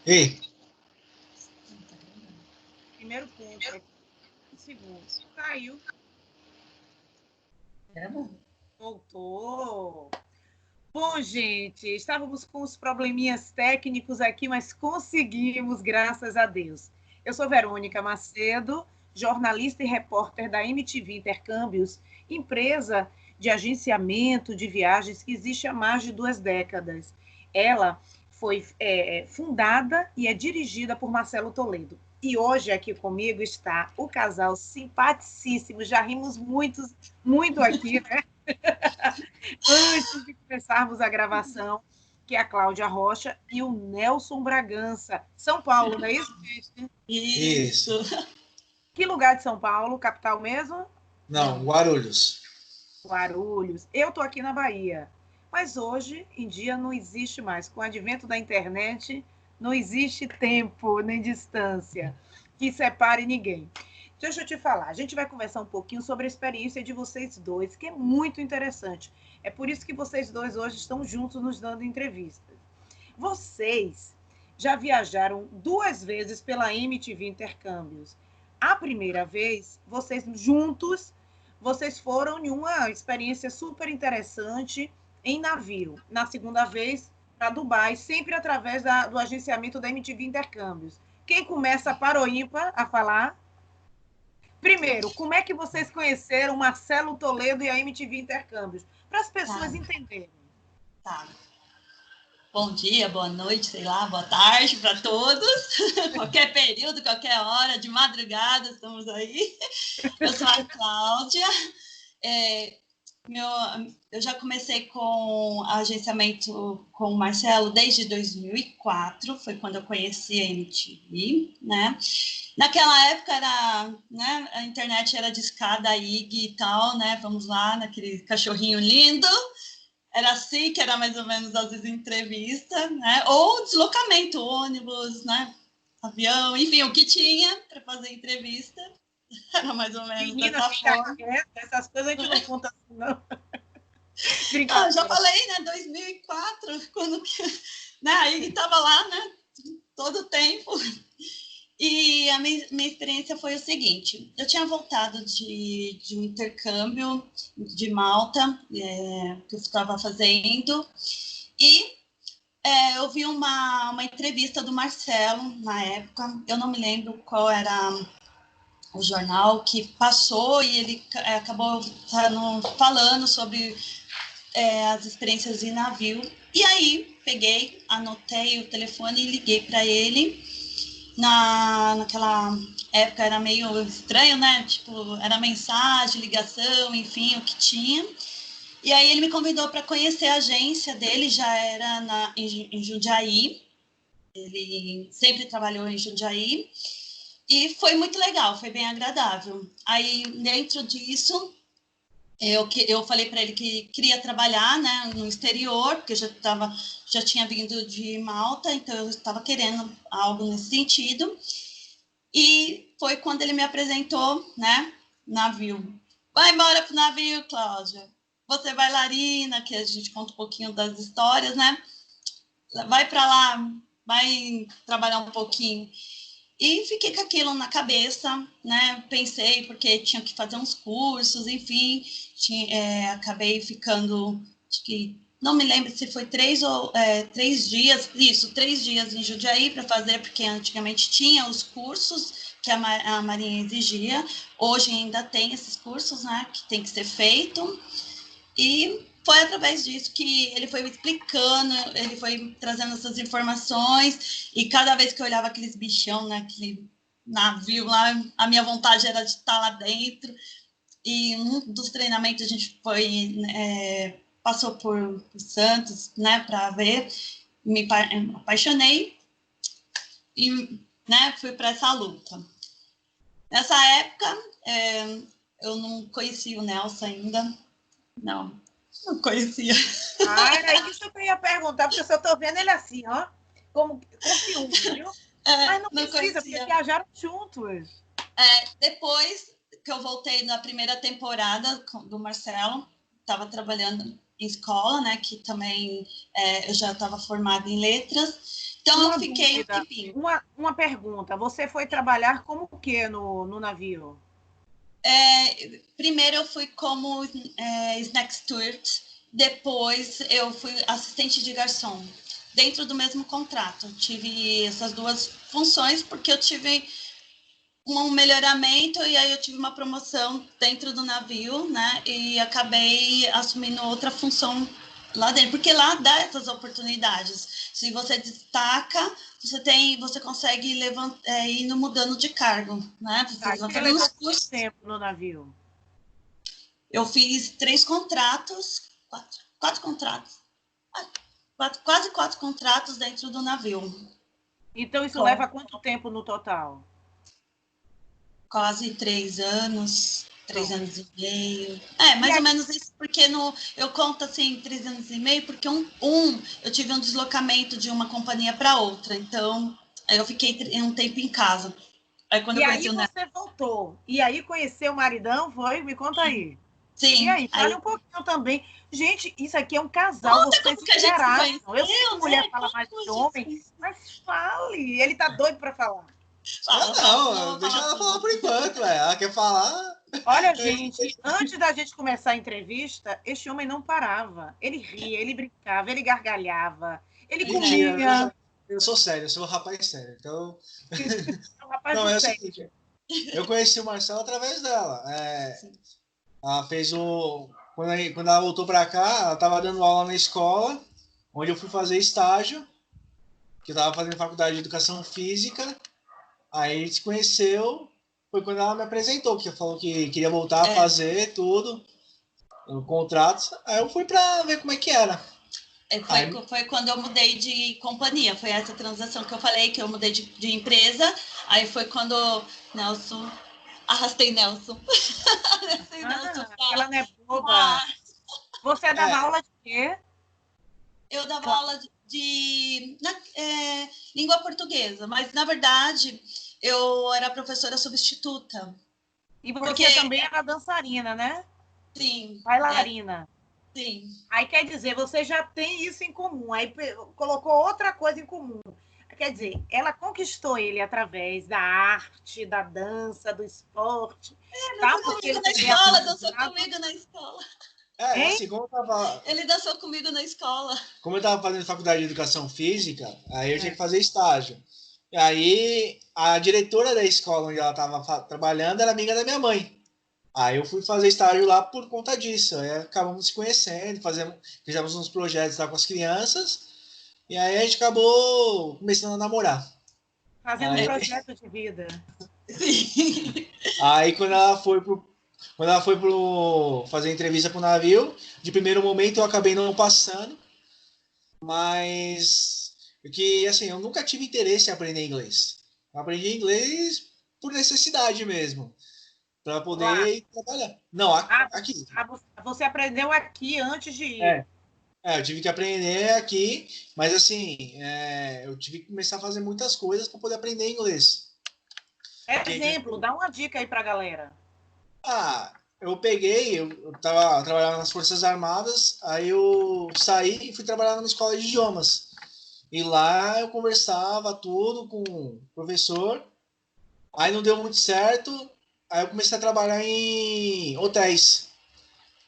Ei, Primeiro ponto. Segundo. Caiu. Era bom. Voltou. Bom, gente, estávamos com os probleminhas técnicos aqui, mas conseguimos, graças a Deus. Eu sou Verônica Macedo, jornalista e repórter da MTV Intercâmbios, empresa de agenciamento de viagens que existe há mais de 2 décadas. Ela foi fundada e é dirigida por Marcelo Toledo. E hoje aqui comigo está o casal simpaticíssimo, já rimos muito aqui, né? Antes de começarmos a gravação, que é a Cláudia Rocha e o Nelson Bragança. São Paulo, não é isso, gente? isso. Que lugar de São Paulo? Capital mesmo? Não, Guarulhos. Guarulhos. Eu estou aqui na Bahia. Mas hoje em dia não existe mais. Com o advento da internet, não existe tempo nem distância que separe ninguém. Deixa eu te falar, a gente vai conversar um pouquinho sobre a experiência de vocês dois, que é muito interessante. É por isso que vocês dois hoje estão juntos nos dando entrevistas. Vocês já viajaram 2 vezes pela MTV Intercâmbios. A primeira vez, vocês juntos, vocês foram em uma experiência super interessante em navio. Na segunda vez, para Dubai, sempre através do agenciamento da MTV Intercâmbios. Quem começa para o ímpar a falar? Primeiro, como é que vocês conheceram Marcelo Toledo e a MTV Intercâmbios? Para as pessoas entenderem. Tá. Bom dia, boa noite, sei lá, boa tarde para todos. Qualquer período, qualquer hora, de madrugada, estamos aí. Eu sou a Cláudia. Eu já comecei com agenciamento com o Marcelo desde 2004, foi quando eu conheci a MTV, né? Naquela época né, a internet era discada, IG e tal, né? Vamos lá, naquele cachorrinho lindo. Era assim que era mais ou menos as entrevistas, né? Ou deslocamento, ônibus, né? Avião, enfim, o que tinha para fazer entrevista. Era mais ou menos Menina, dessa forma. Quieta, essas coisas a gente não conta assim, não. Ah, já falei, né? 2004, quando né? Aí estava lá, né? Todo o tempo. E a minha experiência foi o seguinte: eu tinha voltado de um intercâmbio de Malta, que eu estava fazendo, e eu vi uma entrevista do Marcelo na época. Eu não me lembro qual era o jornal que passou, e ele acabou falando sobre as experiências de navio. E aí peguei, anotei o telefone e liguei para ele. Naquela época era meio estranho, né? Tipo, era mensagem, ligação, enfim, o que tinha. E aí ele me convidou para conhecer a agência dele, já era em Jundiaí. Ele sempre trabalhou em Jundiaí. E foi muito legal, foi bem agradável. Aí, dentro disso, eu falei para ele que queria trabalhar, né, no exterior, porque já tinha vindo de Malta, então eu estava querendo algo nesse sentido. E foi quando ele me apresentou, né, navio. Vai embora pro navio, Cláudia. Você é bailarina, que a gente conta um pouquinho das histórias, né? Vai para lá, vai trabalhar um pouquinho. E fiquei com aquilo na cabeça, né? Pensei, porque tinha que fazer uns cursos, enfim. Acabei ficando, acho que, não me lembro se foi 3 dias, 3 dias em Jundiaí para fazer, porque antigamente tinha os cursos que a Marinha exigia. Hoje ainda tem esses cursos, né? Que tem que ser feito. E foi através disso que ele foi me explicando, ele foi trazendo essas informações, e cada vez que eu olhava aqueles bichão, né, aquele navio lá, a minha vontade era de estar lá dentro. E um dos treinamentos a gente passou por Santos, né, para ver, me apaixonei e, né, fui para essa luta. Nessa época, eu não conhecia o Nelson ainda, não conhecia. Era isso que eu ia perguntar, porque eu só estou vendo ele assim, ó, com ciúme, viu? Mas não precisa, conhecia. Porque viajaram juntos. Depois que eu voltei na primeira temporada do Marcelo, estava trabalhando em escola, né, que também eu já estava formada em letras. Então, Uma eu fiquei um dúvida, tempinho. uma pergunta. Você foi trabalhar como o quê no navio? Primeiro, eu fui como snack steward. Depois, eu fui assistente de garçom. Dentro do mesmo contrato. Tive essas duas funções, porque eu tive um melhoramento e aí eu tive uma promoção dentro do navio, né? E acabei assumindo outra função lá dentro, porque lá dá essas oportunidades. Se você destaca, você consegue ir mudando de cargo, né? Tá, Você e vai você fazendo levou os quanto cursos. tempo no navio? Eu fiz 3 contratos, 4 contratos, quase 4 contratos dentro do navio. Então, isso leva quanto tempo no total? Quase 3 anos, 3 Pronto. anos e meio. Mais E ou aí, menos isso, porque eu conto assim, 3 anos e meio, porque eu tive um deslocamento de uma companhia para outra, então aí eu fiquei um tempo em casa. Aí quando e eu aí conheci o Neto, você voltou. E aí conheceu o maridão, foi? Me conta aí. E sim, aí, fale aí um pouquinho também. Gente, isso aqui é um casal, conta vocês como que a gente se esperaram. Eu sei que conheceu, mulher né? fala mais Como a que gente se homem, conheceu. mas fale. Ele tá doido para falar. Fala, não vou Deixa falar ela falar tudo. por enquanto, velho. Ela quer falar. Olha, gente, antes da gente começar a entrevista, este homem não parava. Ele ria, ele brincava, ele gargalhava, ele Mentira, comia. eu sou sério, eu sou um rapaz sério. Então. É um rapaz Não, do é o sexo. seguinte, eu conheci o Marcelo através dela. Ela fez o. Quando ela voltou pra cá, ela tava dando aula na escola, onde eu fui fazer estágio, que eu tava fazendo faculdade de educação física. Aí a gente se conheceu, foi quando ela me apresentou, porque falou que queria voltar a fazer tudo, o contrato. Aí eu fui pra ver como é que era. Foi quando eu mudei de companhia, foi essa transação que eu falei, que eu mudei de empresa, aí foi quando Nelson, arrastei Nelson. Arrastei Nelson Ela não é boba. pra... Você dava É, aula de quê? Eu dava aula de língua portuguesa, mas na verdade eu era professora substituta. E Porque, você também era dançarina, né? sim, Bailarina. sim. Aí quer dizer, você já tem isso em comum. Aí colocou outra coisa em comum. Quer dizer, ela conquistou ele através da arte, da dança, do esporte, tá? Dançou Porque comigo ele na também é escola, dançou aprendizado, comigo na escola. hein? assim, Ele dançou comigo na escola. como eu tava fazendo faculdade de educação física, aí eu tinha que É. fazer estágio. E aí a diretora da escola onde ela estava trabalhando era amiga da minha mãe. Aí eu fui fazer estágio lá por conta disso. Aí acabamos se conhecendo, fizemos uns projetos lá com as crianças. E aí a gente acabou começando a namorar. Fazendo um Aí, projeto de vida. Sim. aí quando ela foi fazer entrevista pro navio, de primeiro momento eu acabei não passando, mas que assim, eu nunca tive interesse em aprender inglês. Eu aprendi inglês por necessidade mesmo, para Lá. poder ir trabalhar. Não, Ah, aqui. você aprendeu aqui antes de ir. É, eu tive que aprender aqui, mas assim, eu tive que começar a fazer muitas coisas para poder aprender inglês. Porque, Exemplo, dá uma dica aí pra galera. eu tava trabalhando nas Forças Armadas, aí eu saí e fui trabalhar numa escola de idiomas. E lá eu conversava tudo com o professor, aí não deu muito certo, aí eu comecei a trabalhar em hotéis.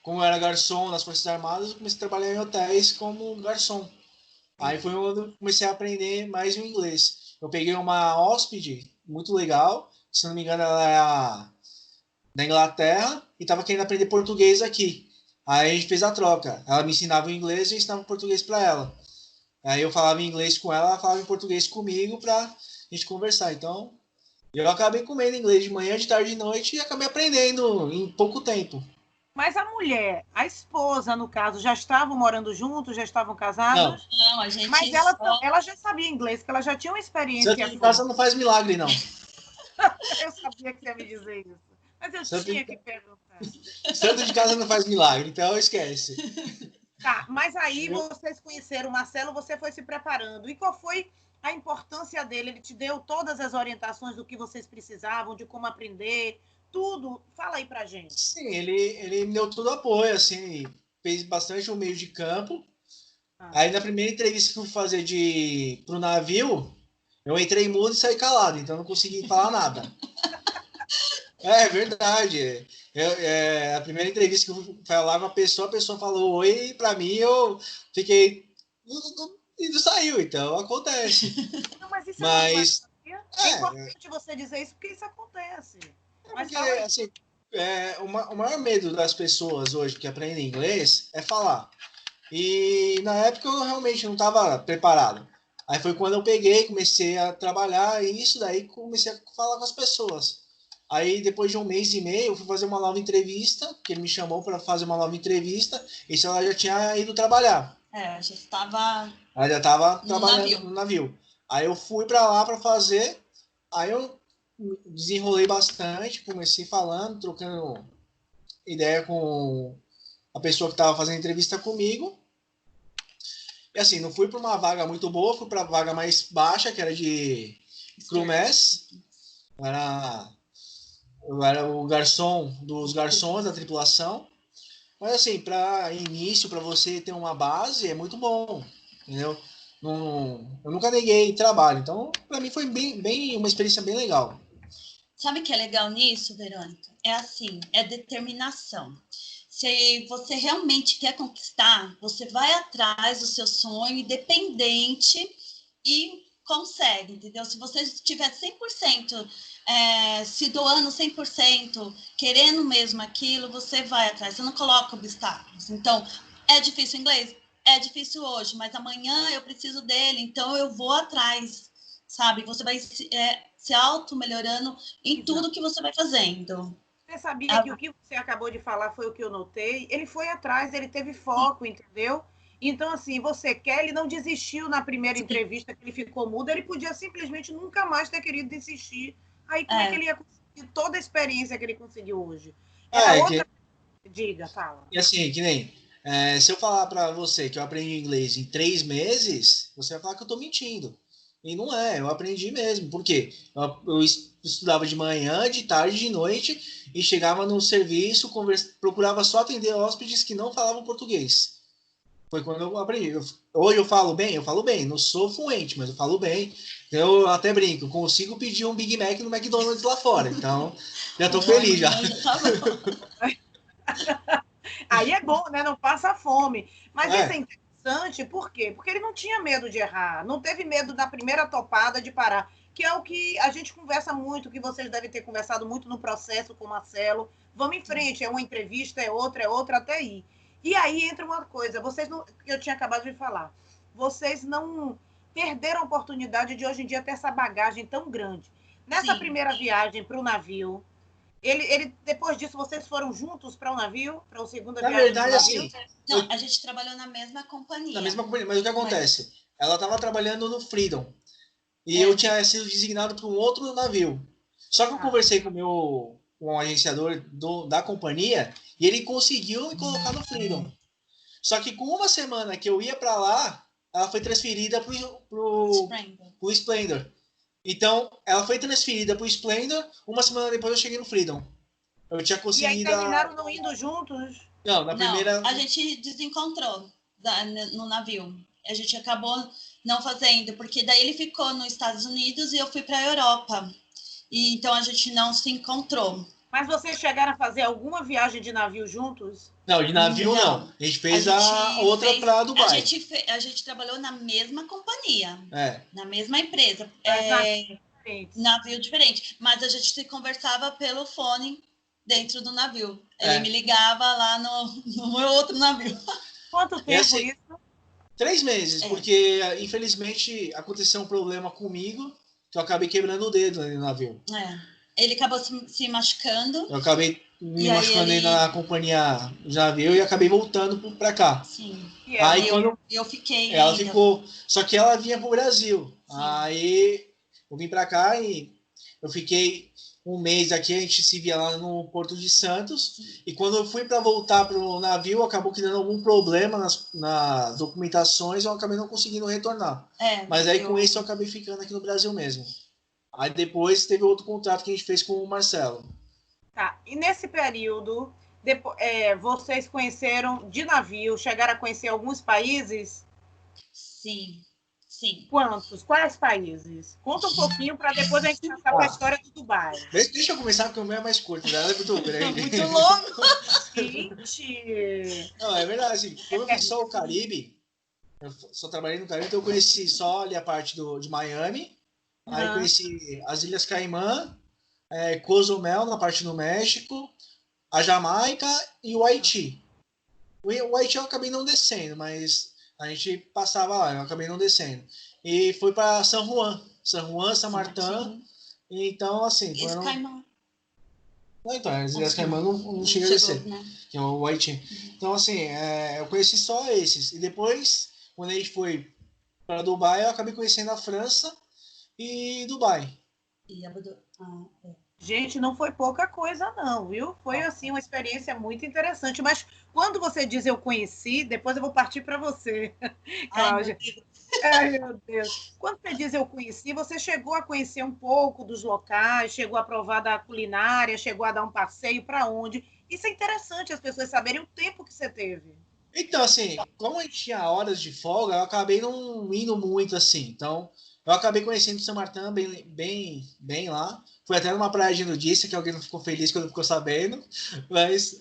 Como eu era garçom nas Forças Armadas, eu comecei a trabalhar em hotéis como garçom. Aí foi onde eu comecei a aprender mais o inglês. Eu peguei uma hóspede muito legal, se não me engano, ela é da Inglaterra e estava querendo aprender português aqui. Aí a gente fez a troca. Ela me ensinava o inglês e eu ensinava o português para ela. Aí eu falava inglês com ela, ela falava em português comigo para a gente conversar. Então, eu acabei comendo inglês de manhã, de tarde e de noite e acabei aprendendo em pouco tempo. Mas a mulher, a esposa, no caso, já estavam morando juntos, já estavam Não, casados, Não, a mas gente ela já sabia inglês, que ela já tinha uma santo experiência de com. casa não faz milagre, não. Eu sabia que você ia me dizer isso. Mas eu Santo tinha de, que perguntar. santo de casa não faz milagre, então esquece. Tá, mas aí vocês conheceram o Marcelo, você foi se preparando. E qual foi a importância dele? Ele te deu todas as orientações do que vocês precisavam, de como aprender, tudo. Fala aí pra gente. Sim, ele me deu todo o apoio, assim, fez bastante o meio de campo. Aí na primeira entrevista que eu fui fazer pro navio, eu entrei mudo e saí calado, então eu não consegui falar nada. É verdade. A primeira entrevista que eu fui falar com a pessoa falou oi, e pra mim eu fiquei. E não saiu, então acontece. Não, mas isso é normal. Mas. É importante você dizer isso, porque isso acontece. Mas Porque, fala aí. assim, o maior medo das pessoas hoje que aprendem inglês é falar. E na época eu realmente não estava preparado. Aí foi quando eu peguei, comecei a trabalhar e isso daí comecei a falar com as pessoas. Aí depois de um mês e meio eu fui fazer uma nova entrevista, que ele me chamou para fazer uma nova entrevista, e isso ela já tinha ido trabalhar. Já estava. Ela já estava No trabalhando navio. no navio. Aí eu fui para lá para fazer, aí eu desenrolei bastante, comecei falando, trocando ideia com a pessoa que estava fazendo entrevista comigo. E assim, não fui para uma vaga muito boa, fui para a vaga mais baixa, que era de crewmass. Eu era o garçom dos garçons da tripulação. Mas assim, para início, para você ter uma base, é muito bom, entendeu? Não, eu nunca neguei trabalho, então para mim foi bem uma experiência bem legal. Sabe o que é legal nisso, Verônica? É assim, é determinação. Se você realmente quer conquistar, você vai atrás do seu sonho, independente, e consegue, entendeu? Se você estiver 100%, se doando 100%, querendo mesmo aquilo, você vai atrás, você não coloca obstáculos. Então, é difícil o inglês? É difícil hoje, mas amanhã eu preciso dele, então eu vou atrás, sabe? Você vai se auto-melhorando em tudo que você vai fazendo. Você sabia que o que você acabou de falar foi o que eu notei? Ele foi atrás, ele teve foco, entendeu? Então, assim, você quer, ele não desistiu na primeira entrevista que ele ficou mudo, ele podia simplesmente nunca mais ter querido desistir. Aí, como é que ele ia conseguir toda a experiência que ele conseguiu hoje? Era outra. Diga, fala. E assim, que nem. Se eu falar para você que eu aprendi inglês em 3 meses, você vai falar que eu estou mentindo. E não é, eu aprendi mesmo. Por quê? Eu estudava de manhã, de tarde, de noite e chegava no serviço, procurava só atender hóspedes que não falavam português. Foi quando eu aprendi. Hoje eu falo bem, não sou fluente, mas eu falo bem. Eu até brinco, consigo pedir um Big Mac no McDonald's lá fora. Então, já estou feliz já. Aí é bom, né? Não passa fome. Mas isso é interessante, por quê? Porque ele não tinha medo de errar, não teve medo da primeira topada de parar, que é o que a gente conversa muito, que vocês devem ter conversado muito no processo com o Marcelo. Vamos em frente, é uma entrevista, é outra, até aí. E aí entra uma coisa, vocês não, que eu tinha acabado de falar, vocês não perderam a oportunidade de hoje em dia ter essa bagagem tão grande. Nessa primeira viagem para o navio, depois disso, vocês foram juntos para o navio? Para a segunda viagem? Na verdade, assim. Não, a gente trabalhou na mesma companhia. Na mesma companhia, mas o que acontece? Ela estava trabalhando no Freedom. E eu tinha sido designado para um outro navio. Só que eu conversei com o agenciador da companhia e ele conseguiu me colocar no Freedom. Só que com uma semana que eu ia para lá, ela foi transferida para o Splendor. Então, ela foi transferida para o Splendor, uma semana depois eu cheguei no Freedom. Eu tinha conseguido... E aí terminaram não indo juntos? Não, na primeira... Não, a gente desencontrou no navio. A gente acabou não fazendo, porque daí ele ficou nos Estados Unidos e eu fui para a Europa. E então a gente não se encontrou. Mas vocês chegaram a fazer alguma viagem de navio juntos? Não, de navio não. A gente fez a outra para Dubai. A gente trabalhou na mesma companhia, É. na mesma empresa. Navio diferente. Mas a gente se conversava pelo fone dentro do navio. Ele me ligava lá no meu outro navio. Quanto tempo assim, isso? 3 meses, porque infelizmente aconteceu um problema comigo, que eu acabei quebrando o dedo no navio. Ele acabou se machucando. Eu acabei me machucando aí na companhia do navio e acabei voltando para cá. Sim. Aí eu fiquei. Ela ficou. Só que ela vinha pro Brasil. Sim. Aí eu vim para cá e eu fiquei um mês aqui, a gente se via lá no Porto de Santos. Sim. E quando eu fui para voltar pro navio, acabou que dando algum problema nas documentações, eu acabei não conseguindo retornar. Mas aí com isso eu acabei ficando aqui no Brasil mesmo. Aí depois teve outro contrato que a gente fez com o Marcelo. Tá, e nesse período, vocês conheceram de navio, chegaram a conhecer alguns países? Sim, sim. Quantos? Quais países? Conta um pouquinho para depois a gente passar para a história do Dubai. Deixa eu começar, porque o meu é mais curto, né? Ela é muito grande. Muito longo. Gente! Não, é verdade, assim, como eu fiz só o Caribe, eu só trabalhei no Caribe, então eu conheci só ali a parte de Miami, aí conheci as Ilhas Caimã, Cozumel, na parte do México, a Jamaica e o Haiti. O Haiti eu acabei não descendo, mas a gente passava lá, eu acabei não descendo. E fui para San Juan, San Martín. Então, assim, foram... Não, então, as Ilhas Caimã não chega a descer, né? Que é o Haiti. Então, assim, eu conheci só esses. E depois, quando a gente foi para Dubai, eu acabei conhecendo a França e Dubai. E Gente, não foi pouca coisa não, viu? Foi, assim, uma experiência muito interessante. Mas quando você diz eu conheci, depois eu vou partir para você, Cláudia. Ai, meu Deus. Quando você diz eu conheci, você chegou a conhecer um pouco dos locais, chegou a provar da culinária, chegou a dar um passeio para onde? Isso é interessante as pessoas saberem o tempo que você teve. Então, assim, como a gente tinha horas de folga, eu acabei não indo muito assim. Então, eu acabei conhecendo São Martin bem lá. Fui até numa praia de nudista, que alguém não ficou feliz quando ficou sabendo. Mas.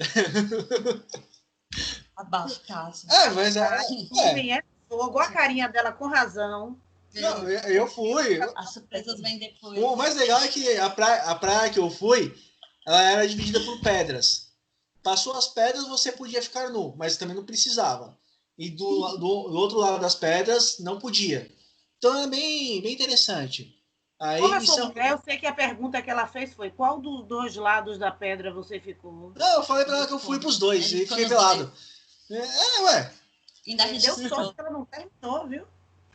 Abafo caso. Mas é fogo, a carinha dela com razão. Não, eu fui. As surpresas vêm depois. O mais legal é que a praia que eu fui, ela era dividida por pedras. Passou as pedras, você podia ficar nu, mas também não precisava. E do outro lado das pedras, não podia. Então é bem interessante. Aí, Como eu sou mulher, eu sei que a pergunta que ela fez foi: qual dos dois lados da pedra você ficou? Não, eu falei pra ela que eu fui pros dois e fiquei pelado. Ué. Ainda deu sorte que ela não terminou, viu?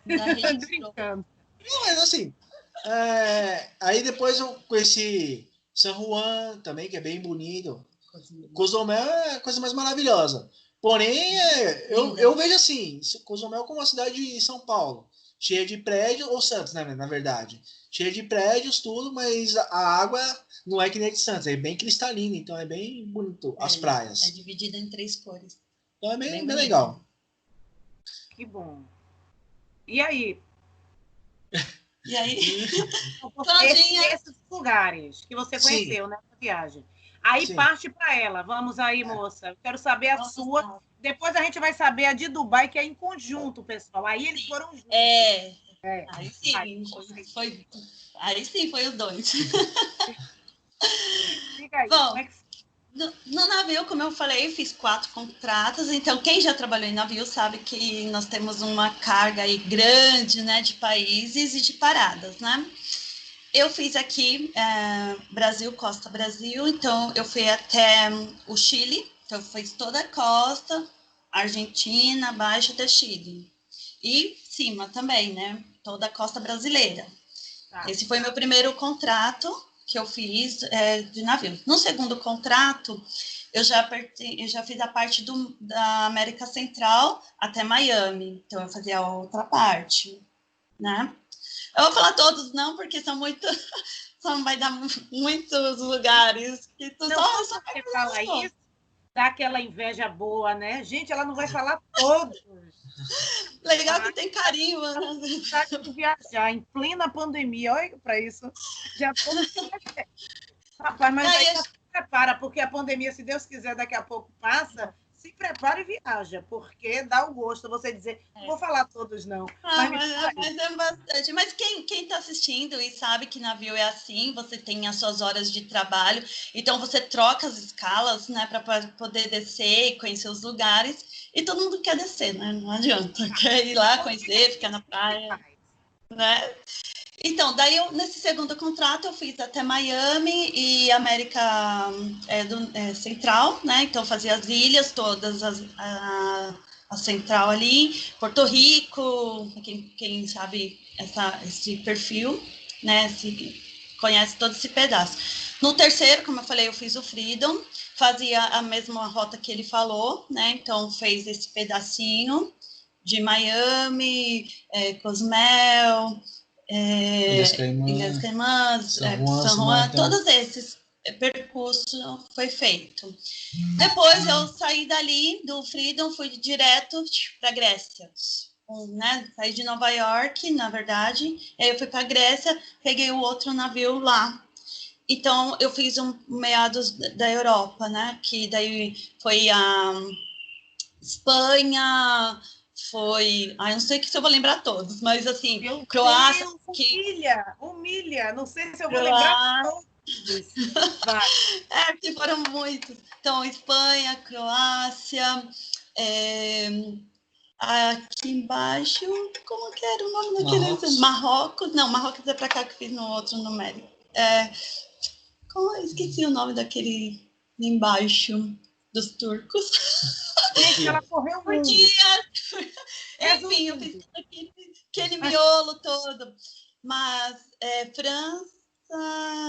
Ainda brincando. Não, mas assim, aí depois eu conheci San Juan também, que é bem bonito. Cozumel é a coisa mais maravilhosa. Porém, eu vejo assim, Cozumel como uma cidade de São Paulo, cheia de prédios, ou Santos, né, na verdade, cheia de prédios, tudo, mas a água não é que nem a de Santos, é bem cristalina, então é bem bonito as praias. É dividida em 3 cores. Então é bem legal. Que bom. E aí? E aí? Esses lugares que você conheceu nessa viagem. Aí parte para ela. Vamos aí, moça. Eu quero saber a sua. Depois a gente vai saber a de Dubai, que é em conjunto, pessoal. Aí eles foram juntos. Aí sim. Aí sim foi os dois. Fica aí. Bom, como é que... no navio, como eu falei, eu fiz 4 contratos. Então, quem já trabalhou em navio sabe que nós temos uma carga aí grande, né, de países e de paradas, né? Eu fiz aqui Brasil, Costa Brasil, então eu fui até o Chile, então eu fiz toda a costa, Argentina, abaixo até Chile. E cima também, né? Toda a costa brasileira. Esse foi meu primeiro contrato que eu fiz de navio. No segundo contrato, eu já fiz a parte da América Central até Miami, então eu fazia a outra parte, né? Eu vou falar todos não, porque são vai dar muitos lugares. Que tu não, só você fala isso, dá aquela inveja boa, né? Gente, ela não vai falar todos. Legal que tem carinho, né? De viajar em plena pandemia, olha para isso. Já tô... Rapaz, mas aí se prepara, porque a pandemia, se Deus quiser, daqui a pouco passa. Se prepara e viaja, porque dá o gosto você dizer, não vou falar todos não. Mas é bastante. Mas quem está assistindo e sabe que navio é assim, você tem as suas horas de trabalho, então você troca as escalas, né, para poder descer e conhecer os lugares, e todo mundo quer descer, né? Não adianta, quer ir lá conhecer, ficar na praia, né? Então, daí nesse segundo contrato eu fiz até Miami e América Central, né? Então fazia as ilhas todas, a Central ali, Porto Rico, quem sabe esse perfil, né? Conhece todo esse pedaço. No terceiro, como eu falei, eu fiz o Freedom, fazia a mesma rota que ele falou, né? Então fez esse pedacinho de Miami, Cozumel, Ilhas Caimãs, San Juan, todos esses percurso foi feito. Depois eu saí dali do Freedom, fui direto para Grécia, né, saí de Nova York, na verdade, aí eu fui para Grécia, peguei o outro navio lá. Então, eu fiz meados da Europa, né, que daí foi a Espanha, foi... não sei se eu vou lembrar todos, mas assim, Meu Croácia... Deus, humilha. Não sei se eu vou lembrar Croácia, todos. Vai. que foram muitos. Então, Espanha, Croácia, aqui embaixo, como que era o nome daquele? Marrocos. Não, Marrocos é para cá que fiz no outro numérico. Esqueci o nome daquele embaixo dos turcos. Gente, ela correu o mundo. Enfim, eu fiz aquele miolo todo. Mas França,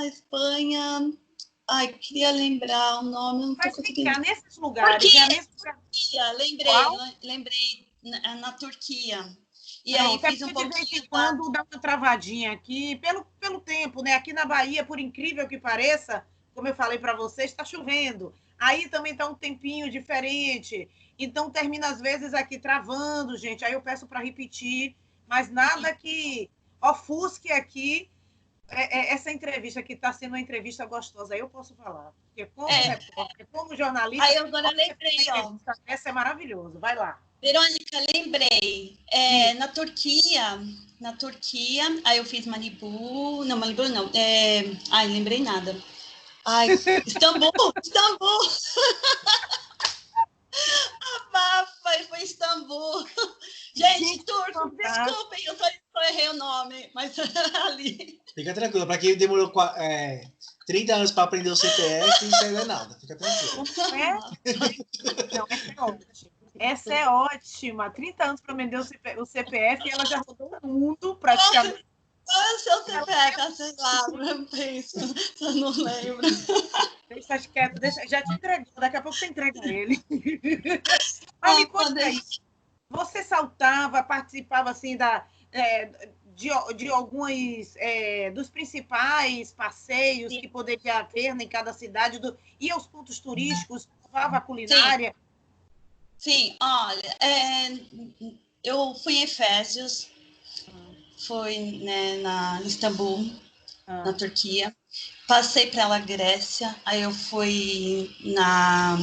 Espanha... Ai, queria lembrar o nome, não tô conseguindo. Nesses lugares. Lembrei, na Turquia. E não, aí fiz um pouquinho. De vez em quando dá uma travadinha aqui, pelo tempo, né? Aqui na Bahia, por incrível que pareça, como eu falei para vocês, está chovendo. Aí também está um tempinho diferente. Então termina às vezes aqui travando, gente. Aí eu peço para repetir, mas nada que ofusque aqui essa entrevista que está sendo uma entrevista gostosa. Aí eu posso falar. Porque como repórter, como jornalista... Aí agora eu lembrei, essa é maravilhoso. Vai lá. Verônica, lembrei. Na Turquia, aí eu fiz Malibu. Não, Malibu não. Lembrei nada. Istambul! Abafa, foi Istambul. Gente, turco, desculpem, eu só errei o nome, mas ali. Fica tranquilo, para quem demorou 30 anos para aprender o CPF, isso aí não é nada, fica tranquilo. Não, essa é ótima. 30 anos para aprender o CPF e ela já rodou o mundo praticamente. Qual é o seu CPF? Sei lá, eu penso, eu não lembro. Deixa quieto, já te entregou, daqui a pouco você entrega ele. Mas me conta aí, você saltava, participava assim de alguns dos principais passeios que poderia haver em cada cidade, ia aos pontos turísticos, provava a culinária? Sim, olha, eu fui em Efésios, fui, né, na Istambul, na Turquia, passei pela Grécia, aí eu fui na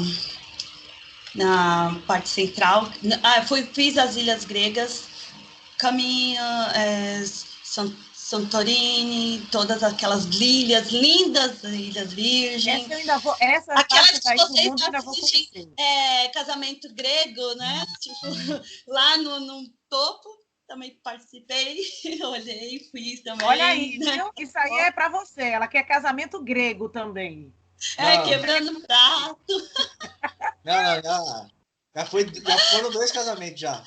parte central, fiz as ilhas gregas, caminho, Santorini, todas aquelas lindas ilhas virgens. Essa eu ainda vou, essa aquelas que vocês ainda vou assistir, casamento grego, né? Tipo, lá no topo, também participei, olhei, fiz também. Olha aí, viu? Isso aí é para você, ela quer casamento grego também. Quebrando prato. Não. Já foram 2 casamentos já.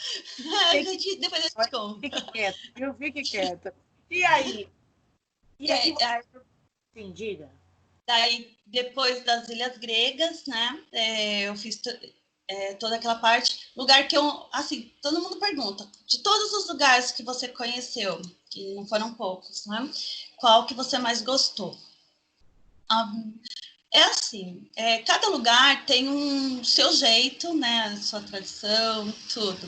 Depois eu te conto. Fique quieta. E aí? Sim, diga. Daí, depois das ilhas gregas, né? Eu fiz toda aquela parte. Lugar que assim, todo mundo pergunta, de todos os lugares que você conheceu, que não foram poucos, né? Qual que você mais gostou? Assim, cada lugar tem um seu jeito, né? Sua tradição, tudo.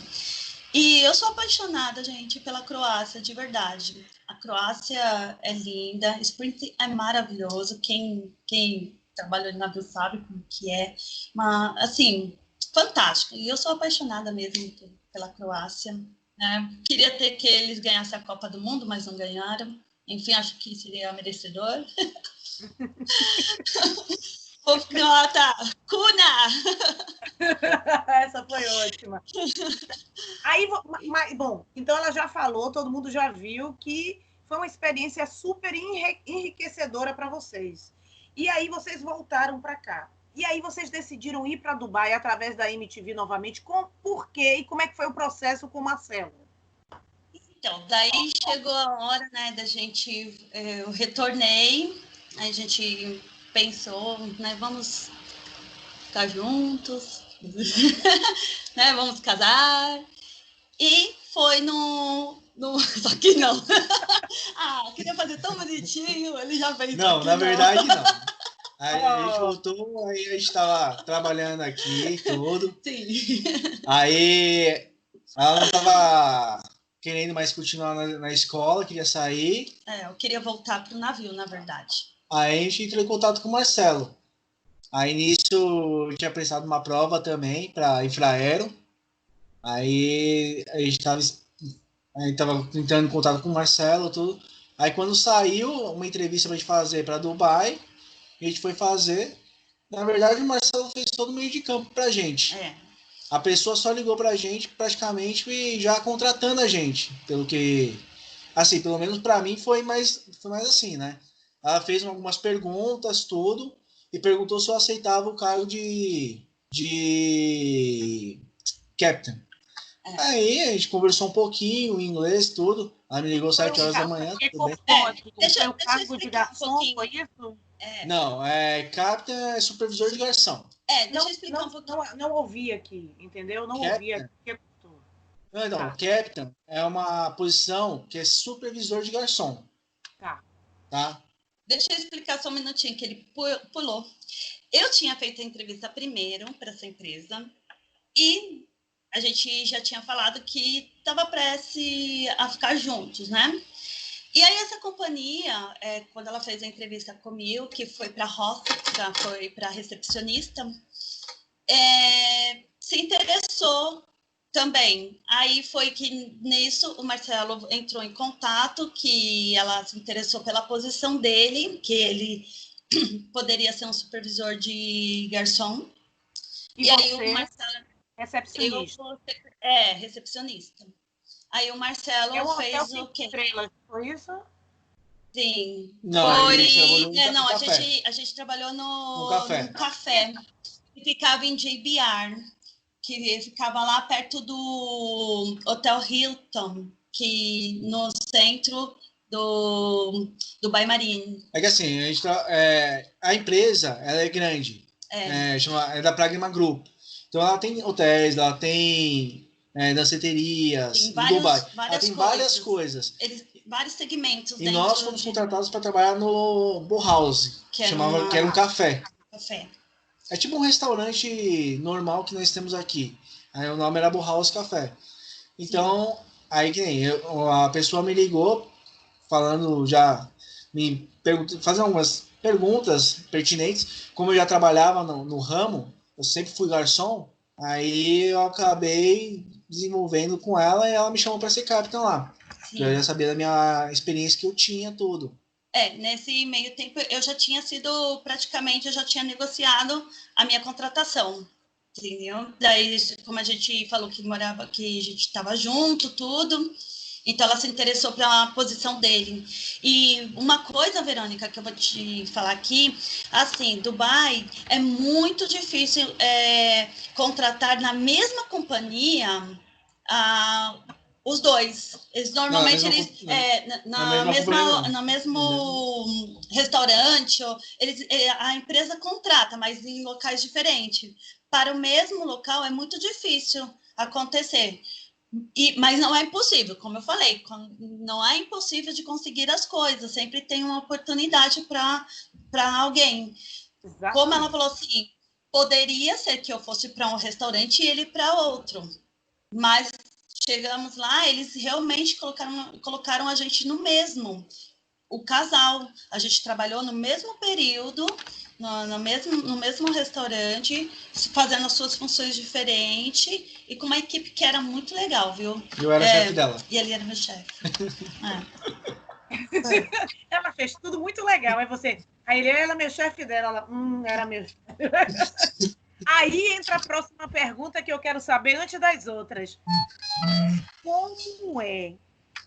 E eu sou apaixonada, gente, pela Croácia, de verdade. A Croácia é linda, Split é maravilhoso. Quem trabalhou em navio sabe como que é. Mas, assim, fantástico. E eu sou apaixonada mesmo pela Croácia. Né? Queria que eles ganhassem a Copa do Mundo, mas não ganharam. Enfim, acho que seria merecedor. Croata, Kuna! Essa foi ótima. Aí, bom, então ela já falou, todo mundo já viu que foi uma experiência super enriquecedora para vocês. E aí vocês voltaram para cá. E aí vocês decidiram ir para Dubai através da MTV novamente. Por quê? E como é que foi o processo com o Marcelo? Então, daí chegou a hora, né, da gente... Eu retornei, a gente pensou, né, vamos ficar juntos, né, vamos casar. E foi só que não. Queria fazer tão bonitinho, ele já fez. Não, na verdade, não. Aí a gente voltou, aí a gente estava trabalhando aqui e tudo. Sim. Aí Ela não estava querendo mais continuar na escola, queria sair. Eu queria voltar para o navio, na verdade. Aí a gente entrou em contato com o Marcelo. Aí nisso eu tinha prestado uma prova também para Infraero. Aí a gente estava entrando em contato com o Marcelo, tudo. Aí quando saiu uma entrevista para a gente fazer para Dubai, a gente foi fazer. Na verdade, o Marcelo fez todo o meio de campo para a gente. A pessoa só ligou para a gente praticamente já contratando a gente. Pelo que, assim, pelo menos para mim foi mais assim, né? Ela fez algumas perguntas, tudo, e perguntou se eu aceitava o cargo de captain. Aí a gente conversou um pouquinho em inglês, tudo. Ela me ligou 7 horas da manhã. Tudo bem. Deixa eu explicar um pouquinho. Foi isso? Não, captain é supervisor de garçom. Deixa eu explicar um pouquinho. Não ouvi aqui, entendeu? Não ouvi aqui. Não, captain é uma posição que é supervisor de garçom. Tá? Deixa eu explicar só um minutinho, que ele pulou. Eu tinha feito a entrevista primeiro para essa empresa e a gente já tinha falado que estava prestes a ficar juntos, né? E aí essa companhia, quando ela fez a entrevista comigo, que foi para a foi para recepcionista, se interessou também. Aí foi que nisso o Marcelo entrou em contato, que ela se interessou pela posição dele, que ele poderia ser um supervisor de garçom. E aí o Marcelo... Recepcionista. Recepcionista. Aí o Marcelo fez o quê? Estrelas, foi isso? Sim. Não, a gente trabalhou no café. Que ficava em JBR, que ficava lá perto do Hotel Hilton, que no centro do Baimarine. É que assim, a empresa ela é grande. É da Pragma Group. Então ela tem hotéis, ela tem danceterias, em Dubai. Ela tem várias coisas. Vários segmentos. E nós fomos contratados para trabalhar no Bullhouse, que era um café. É tipo um restaurante normal que nós temos aqui. Aí o nome era Bullhouse Café. Então, aí que nem a pessoa me ligou, falando fazendo algumas perguntas pertinentes. Como eu já trabalhava no ramo, eu sempre fui garçom, aí eu acabei desenvolvendo com ela e ela me chamou para ser capitão lá. Eu já sabia da minha experiência que eu tinha, tudo. Nesse meio tempo eu já tinha negociado a minha contratação, entendeu? Daí, como a gente falou que a gente estava junto, tudo, então ela se interessou pela posição dele. E uma coisa, Verônica, que eu vou te falar aqui, assim, Dubai é muito difícil contratar na mesma companhia os dois. Eles normalmente no mesmo restaurante, a empresa contrata, mas em locais diferentes. Para o mesmo local é muito difícil acontecer. Mas não é impossível, como eu falei, não é impossível de conseguir as coisas, sempre tem uma oportunidade para alguém. Exatamente. Como ela falou assim, poderia ser que eu fosse para um restaurante e ele para outro, mas chegamos lá, eles realmente colocaram a gente no mesmo, o casal, a gente trabalhou no mesmo período, no mesmo restaurante, fazendo as suas funções diferentes e com uma equipe que era muito legal, viu? Eu era chefe dela. E ele era meu chefe. Ela fez tudo muito legal, aí ele era meu chefe dela, ela, era meu chefe. Aí entra a próxima pergunta que eu quero saber antes das outras. Como é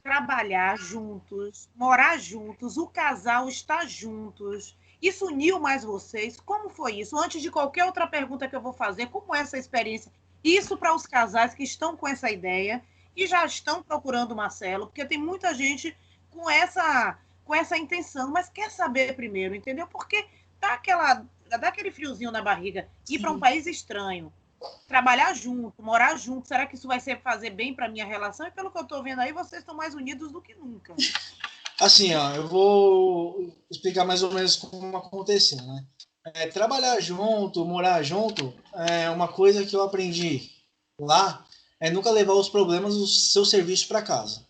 trabalhar juntos, morar juntos, o casal estar juntos? Isso uniu mais vocês? Como foi isso? Antes de qualquer outra pergunta que eu vou fazer, como é essa experiência? Isso para os casais que estão com essa ideia e já estão procurando o Marcelo, porque tem muita gente com essa intenção, mas quer saber primeiro, entendeu? Porque dá aquele friozinho na barriga, ir para um país estranho, trabalhar junto, morar junto, será que isso vai fazer bem para a minha relação? E pelo que eu estou vendo aí, vocês estão mais unidos do que nunca. Assim, eu vou explicar mais ou menos como aconteceu, né? Trabalhar junto, morar junto, é uma coisa que eu aprendi lá, é nunca levar os problemas do seu serviço para casa.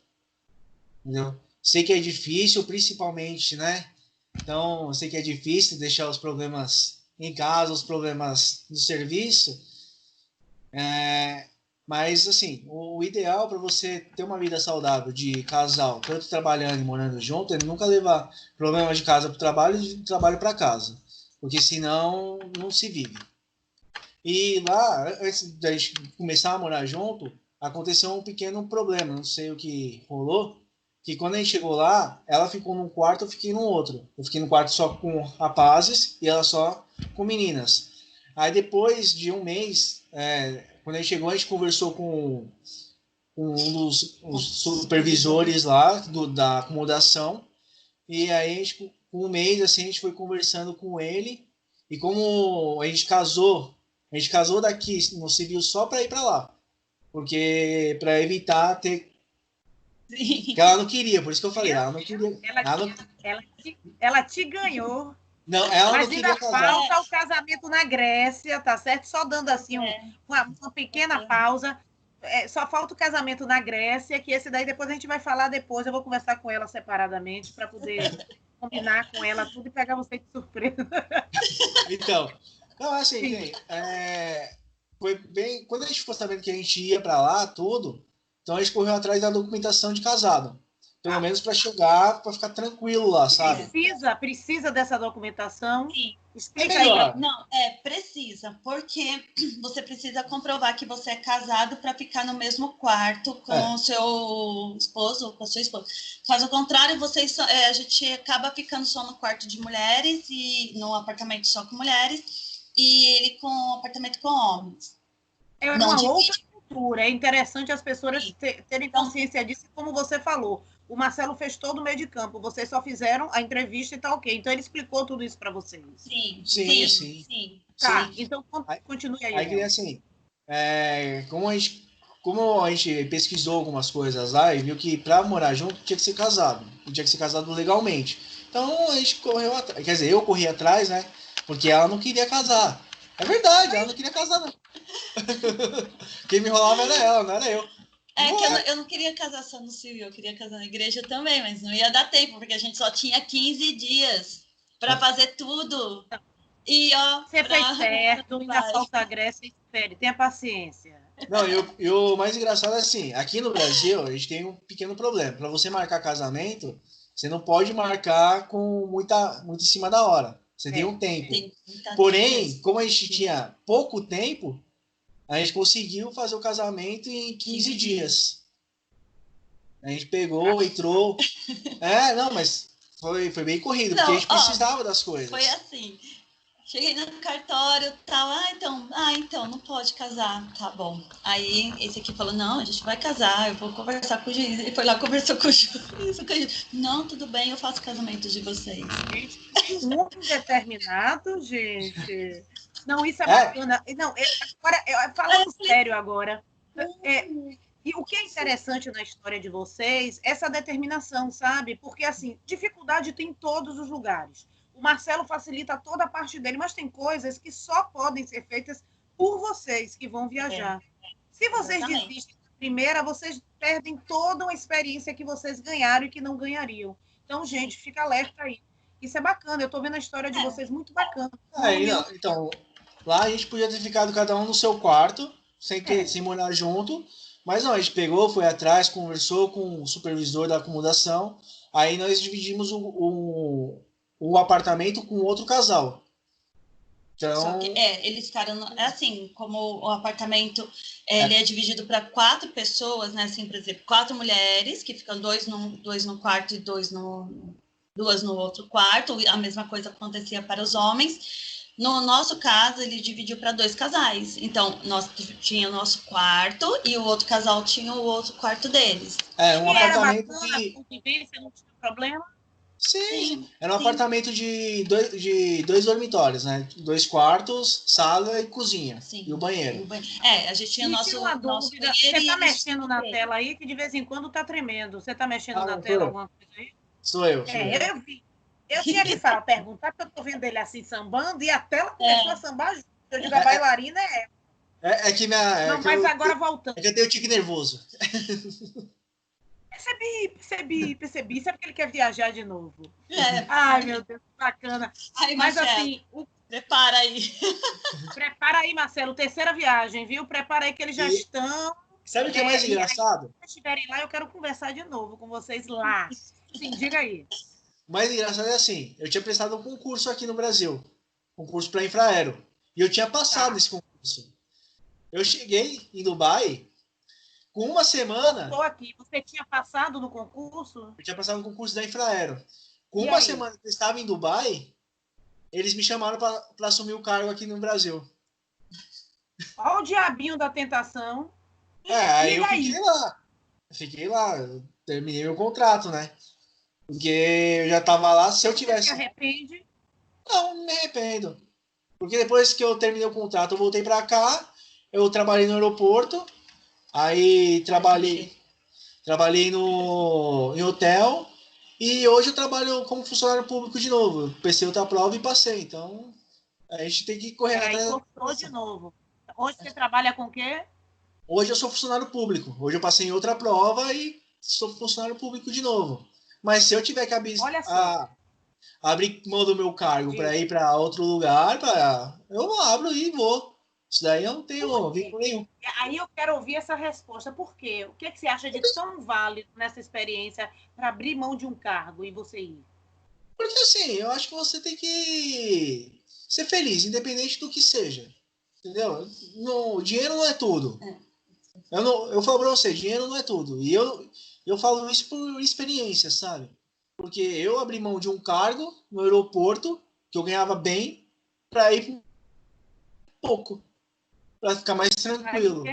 Entendeu? Sei que é difícil, principalmente, né? Então, eu sei que é difícil deixar os problemas em casa, os problemas do serviço, mas, assim, o ideal para você ter uma vida saudável de casal, tanto trabalhando e morando junto, é nunca levar problemas de casa para o trabalho e de trabalho para casa, porque senão não se vive. E lá, antes da gente começar a morar junto, aconteceu um pequeno problema, não sei o que rolou, que quando a gente chegou lá, ela ficou num quarto, eu fiquei no outro. Eu fiquei no quarto só com rapazes e ela só com meninas. Aí depois de um mês, quando a gente chegou, a gente conversou com um dos supervisores lá da acomodação, e aí a gente, com um mês assim, a gente foi conversando com ele, e como a gente casou daqui no civil só para ir para lá, porque para evitar ter. Sim. Porque ela não queria, por isso que eu falei, ela não queria. Ela te ganhou. Não, ela mas não queria ainda casar. falta o casamento na Grécia, tá certo? Só dando assim uma pequena pausa. Só falta o casamento na Grécia, que esse daí depois a gente vai falar depois. Eu vou conversar com ela separadamente para poder combinar com ela tudo e pegar você de surpresa. Então, não, assim, foi bem. Quando a gente ficou sabendo que a gente ia para lá, tudo, então a gente correu atrás da documentação de casado. Pelo menos para chegar, para ficar tranquilo lá, sabe? Precisa dessa documentação. Sim. Explica aí. Não, precisa, porque você precisa comprovar que você é casado para ficar no mesmo quarto com o seu esposo, com a sua esposa. Caso contrário, a gente acaba ficando só no quarto de mulheres e no apartamento só com mulheres e ele com apartamento com homens. É uma outra cultura. É interessante as pessoas terem consciência disso, como você falou. O Marcelo fez todo o meio de campo. Vocês só fizeram a entrevista e tá ok. Então, ele explicou tudo isso para vocês. Sim. Tá, então continue aí. Aí, assim, como a gente pesquisou algumas coisas lá e viu que para morar junto tinha que ser casado. E tinha que ser casado legalmente. Então, a gente correu atrás. Quer dizer, eu corri atrás, né? Porque ela não queria casar. É verdade, ela não queria casar, não. Quem me enrolava era ela, não era eu. Eu não queria casar só no civil, eu queria casar na igreja também, mas não ia dar tempo, porque a gente só tinha 15 dias para fazer tudo. E, você fez certo, ainda falta a Grécia, espere, tenha paciência. Não, e o mais engraçado é assim, aqui no Brasil a gente tem um pequeno problema. Para você marcar casamento, você não pode marcar com muito em cima da hora. Você tem um tempo. Porém, como a gente tinha pouco tempo, a gente conseguiu fazer o casamento em 15 dias. A gente pegou, entrou. Não, mas foi bem corrido, porque a gente precisava das coisas. Foi assim. Cheguei no cartório, tal, então, não pode casar, tá bom. Aí esse aqui falou, não, a gente vai casar, eu vou conversar com o juiz. Ele foi lá, conversou com o juiz. Não, tudo bem, eu faço o casamento de vocês. Muito determinado, gente. Não, isso é bacana. Não, agora, falando sério agora, e o que é interessante na história de vocês, essa determinação, sabe? Porque, assim, dificuldade tem em todos os lugares. O Marcelo facilita toda a parte dele, mas tem coisas que só podem ser feitas por vocês que vão viajar. Se vocês desistem da primeira, vocês perdem toda uma experiência que vocês ganharam e que não ganhariam. Então, gente, fica alerta aí. Isso é bacana, eu estou vendo a história de vocês muito bacana. Então, lá a gente podia ter ficado cada um no seu quarto, sem morar junto, mas não, a gente pegou, foi atrás, conversou com o supervisor da acomodação, aí nós dividimos o apartamento com outro casal. Então... Só que, eles ficaram, assim, como o apartamento ele é dividido para 4 pessoas, né, assim, por exemplo, 4 mulheres, que ficam dois no quarto e duas no outro quarto, a mesma coisa acontecia para os homens. No nosso caso, ele dividiu para 2 casais. Então, nós tinha o nosso quarto e o outro casal tinha o outro quarto deles. Um apartamento era bacana, a convivência, não tinha problema? Sim. Era um apartamento de 2 dormitórios, né? 2 quartos, sala e cozinha. Sim. E o banheiro. A gente tinha nosso dúvida. Você está mexendo na tela aí, que de vez em quando está tremendo. Você está mexendo na tela alguma coisa aí? Sou eu. Eu vi. Eu tinha que perguntar, porque eu estou vendo ele assim sambando e a tela começou a sambar junto. Eu digo, a bailarina é ela. É que minha. Não, mas agora voltando. É que eu tenho tique nervoso. Percebi. Sabe que ele quer viajar de novo? É. Ai, meu Deus, que bacana. Aí, Mas Marcelo, assim, prepara aí. prepara aí, Marcelo, terceira viagem, viu? Prepara aí que eles já estão. Sabe o que é mais engraçado? Se vocês estiverem lá, eu quero conversar de novo com vocês lá. Sim, diga aí. O mais engraçado é assim, eu tinha prestado um concurso aqui no Brasil, concurso para Infraero, e eu tinha passado esse concurso. Eu cheguei em Dubai, com uma semana... Estou aqui. Você tinha passado no concurso? Eu tinha passado no concurso da Infraero. Com E uma aí? semana que eu estava em Dubai, eles me chamaram para assumir o cargo aqui no Brasil. Olha o diabinho da tentação. Aí eu fiquei lá. Eu terminei meu contrato, né? Porque eu já estava lá, se eu tivesse... Você se arrepende? Não me arrependo. Porque depois que eu terminei o contrato, eu voltei para cá, eu trabalhei no aeroporto, aí trabalhei em hotel, e hoje eu trabalho como funcionário público de novo. Eu pensei outra prova e passei, então a gente tem que correr Aí atrás. cortou de novo. Hoje você trabalha com o quê? Hoje eu sou funcionário público. Hoje eu passei em outra prova e sou funcionário público de novo. Mas se eu tiver que Olha só. abrir mão do meu cargo para ir para outro lugar, eu abro e vou. Isso daí eu não tenho vínculo nenhum. Aí eu quero ouvir essa resposta. Por quê? O que, é que você acha de tão válido nessa experiência para abrir mão de um cargo e você ir? Porque assim, eu acho que você tem que ser feliz, independente do que seja. Entendeu? Dinheiro não é tudo. Eu falo pra você, dinheiro não é tudo. E eu falo isso por experiência, sabe? Porque eu abri mão de um cargo no aeroporto, que eu ganhava bem, para ir pouco, para ficar mais tranquilo,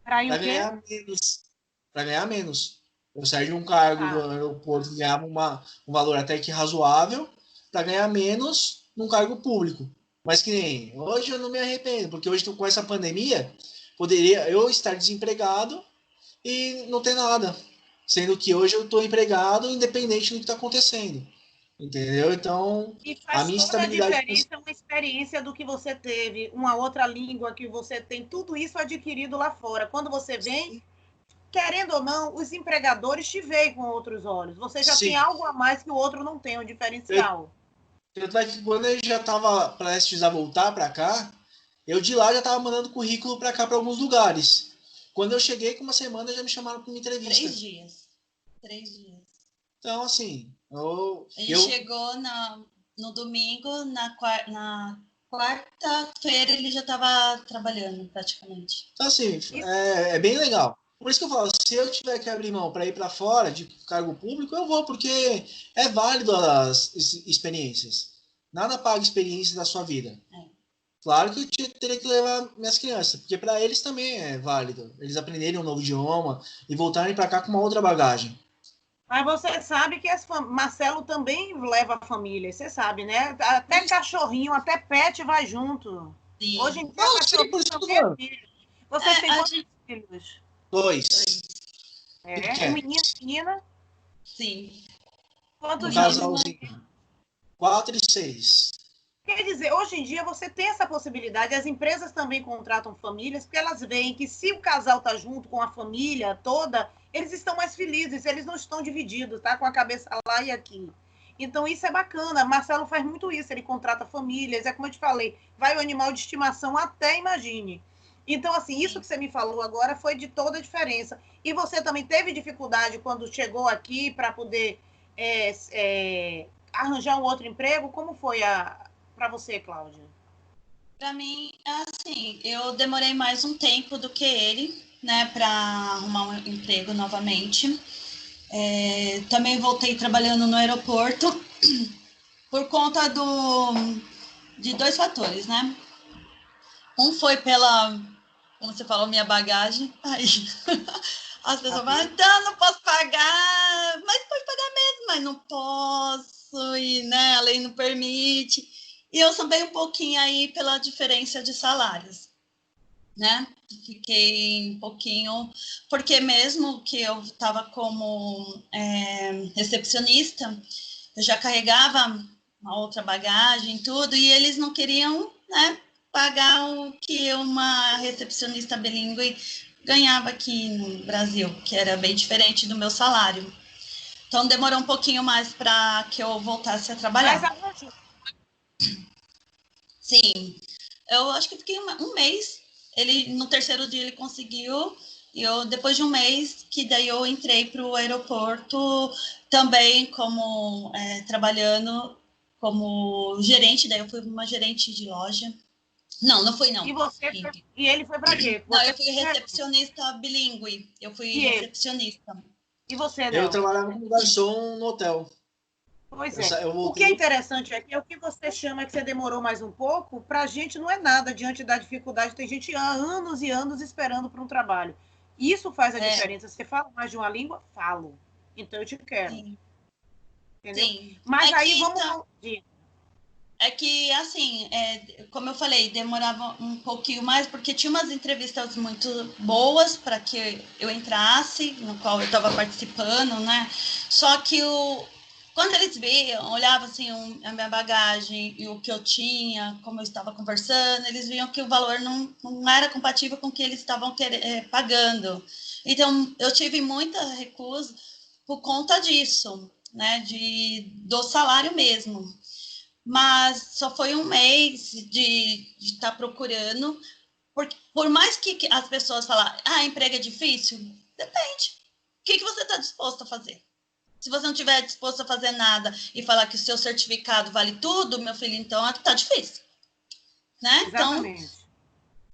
Para ir o quê? ganhar menos, para ganhar menos. Eu saí de um cargo no aeroporto que ganhava um valor até que razoável, para ganhar menos num cargo público. Mas que nem hoje eu não me arrependo, porque hoje com essa pandemia poderia eu estar desempregado e não ter nada, sendo que hoje eu estou empregado independente do que está acontecendo. Entendeu? Então, E a faz minha toda a estabilidade... diferença uma experiência do que você teve, uma outra língua que você tem, tudo isso adquirido lá fora. Quando você vem, querendo ou não, os empregadores te veem com outros olhos. Você já tem Sim. algo a mais que o outro não tem, um diferencial. Tanto é que quando eu já estava prestes a voltar para cá, eu de lá já estava mandando currículo para cá, para alguns lugares. Quando eu cheguei, com uma semana, já me chamaram para uma entrevista. 3 dias. 3 dias. Então, assim, Ele chegou no domingo, na quarta-feira ele já estava trabalhando praticamente. Então, assim, é bem legal. Por isso que eu falo, se eu tiver que abrir mão para ir para fora de cargo público, eu vou, porque é válido as experiências. Nada paga experiência da sua vida. Claro que eu teria que levar minhas crianças, porque para eles também é válido. Eles aprenderem um novo idioma e voltarem para cá com uma outra bagagem. Mas você sabe que Marcelo também leva a família, você sabe, né? Até cachorrinho, até pet vai junto. Sim. Hoje em dia, cachorrinho também é filho. Vocês têm quantos filhos? 2. É menina? Sim. Quantos Um casalzinho. 4 e 6. Quer dizer, hoje em dia você tem essa possibilidade, as empresas também contratam famílias, porque elas veem que se o casal está junto com a família toda, eles estão mais felizes, eles não estão divididos, tá? Com a cabeça lá e aqui. Então isso é bacana, Marcelo faz muito isso, ele contrata famílias, é como eu te falei, vai o animal de estimação até, imagine. Então, assim, isso que você me falou agora foi de toda a diferença. E você também teve dificuldade quando chegou aqui para poder arranjar um outro emprego? Como foi para você, Cláudia? Para mim, assim, eu demorei mais um tempo do que ele, né, para arrumar um emprego novamente. Também voltei trabalhando no aeroporto por conta de 2 fatores, né? Um foi pela, como você falou, minha bagagem. Aí as pessoas falam, então não posso pagar, mas pode pagar mesmo, mas não posso, e né, a lei não permite. E eu também um pouquinho aí pela diferença de salários, né? Fiquei um pouquinho, porque mesmo que eu estava como recepcionista, eu já carregava uma outra bagagem, tudo, e eles não queriam, né, pagar o que uma recepcionista bilíngue ganhava aqui no Brasil, que era bem diferente do meu salário. Então, demorou um pouquinho mais para que eu voltasse a trabalhar. Mas arranjou. Sim, eu acho que fiquei um mês. Ele, no terceiro dia ele conseguiu, e eu, depois de um mês, que daí eu entrei para o aeroporto também como trabalhando como gerente, daí eu fui uma gerente de loja. Não fui não. E ele foi para quê? Não, eu fui recepcionista bilíngue. Eu fui recepcionista. E você, Eu trabalhava como garçom no hotel. Pois é. O que é interessante é que o que você chama que você demorou mais um pouco, para a gente não é nada diante da dificuldade. Tem gente há anos e anos esperando por um trabalho. Isso faz a diferença. Você fala mais de uma língua? Falo. Então eu te quero. Sim. Entendeu? Sim. Mas aí vamos... É que, assim, como eu falei, demorava um pouquinho mais, porque tinha umas entrevistas muito boas para que eu entrasse, no qual eu estava participando, né? Só que quando eles viam, olhavam assim, a minha bagagem e o que eu tinha, como eu estava conversando, eles viam que o valor não era compatível com o que eles estavam pagando. Então, eu tive muita recusa por conta disso, né? Do salário mesmo. Mas só foi um mês de estar procurando, porque por mais que as pessoas falam, emprego é difícil, depende. O que você está disposto a fazer? Se você não estiver disposto a fazer nada e falar que o seu certificado vale tudo, meu filho, então está difícil. Né? Exatamente. Então,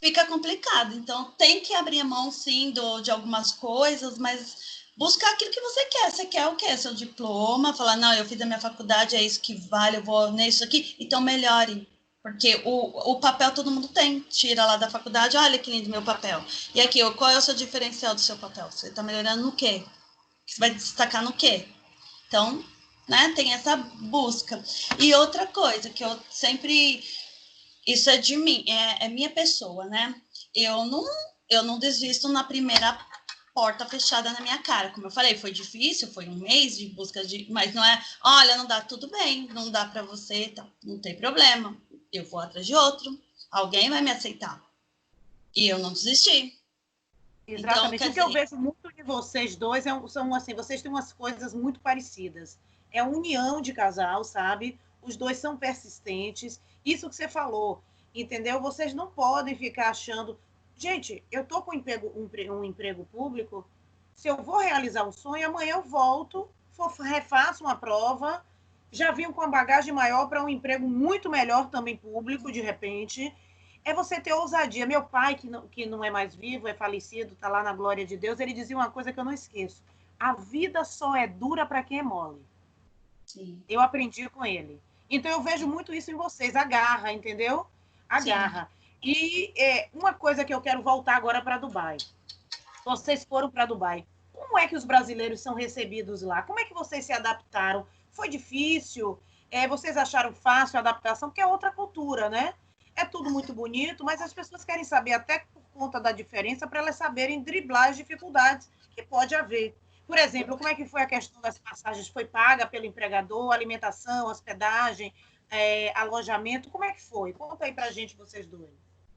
fica complicado. Então, tem que abrir a mão, sim, de algumas coisas, mas buscar aquilo que você quer. Você quer o quê? Seu diploma, falar, não, eu fiz a minha faculdade, é isso que vale, eu vou nisso aqui, então melhore. Porque o papel todo mundo tem. Tira lá da faculdade, olha que lindo meu papel. E aqui, qual é o seu diferencial do seu papel? Você está melhorando no quê? Você vai destacar no quê? Então, né, tem essa busca. E outra coisa que eu sempre... Isso é de mim, é minha pessoa, né? Eu não desisto na primeira porta fechada na minha cara. Como eu falei, foi difícil, foi um mês de busca mas não é, olha, não dá, tudo bem, não dá para você, tá, não tem problema. Eu vou atrás de outro, alguém vai me aceitar. E eu não desisti. Exatamente. Então, o que eu vejo muito de vocês dois são assim, vocês têm umas coisas muito parecidas. É a união de casal, sabe? Os dois são persistentes. Isso que você falou, entendeu? Vocês não podem ficar achando... Gente, eu tô com um emprego público, se eu vou realizar um sonho, amanhã eu volto, refaço uma prova, já vim com uma bagagem maior para um emprego muito melhor também público, de repente... É você ter ousadia. Meu pai, que não é mais vivo, é falecido, está lá na glória de Deus, ele dizia uma coisa que eu não esqueço. A vida só é dura para quem é mole. Sim. Eu aprendi com ele. Então, eu vejo muito isso em vocês, a garra, entendeu? A garra. E uma coisa que eu quero voltar agora para Dubai. Vocês foram para Dubai. Como é que os brasileiros são recebidos lá? Como é que vocês se adaptaram? Foi difícil? Vocês acharam fácil a adaptação? Porque é outra cultura, né? É tudo muito bonito, mas as pessoas querem saber, até por conta da diferença, para elas saberem driblar as dificuldades que pode haver. Por exemplo, como é que foi a questão das passagens? Foi paga pelo empregador, alimentação, hospedagem, alojamento? Como é que foi? Conta aí para a gente, vocês dois.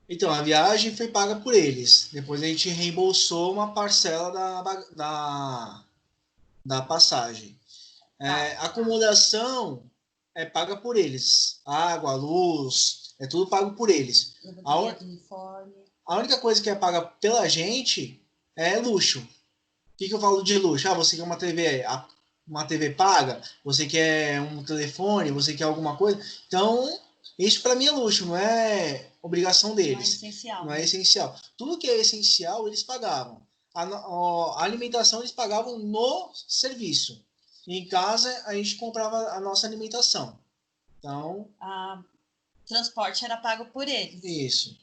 Então, a viagem foi paga por eles. Depois a gente reembolsou uma parcela da passagem. A acomodação é paga por eles. Água, luz, é tudo pago por eles. A única coisa que é paga pela gente é luxo. O que eu falo de luxo? Você quer uma TV paga? Você quer um telefone? Você quer alguma coisa? Então, isso para mim é luxo, não é obrigação deles. Não é essencial. Não é essencial. Tudo que é essencial, eles pagavam. A alimentação, eles pagavam no serviço. Em casa, a gente comprava a nossa alimentação. Então... transporte era pago por eles. Isso.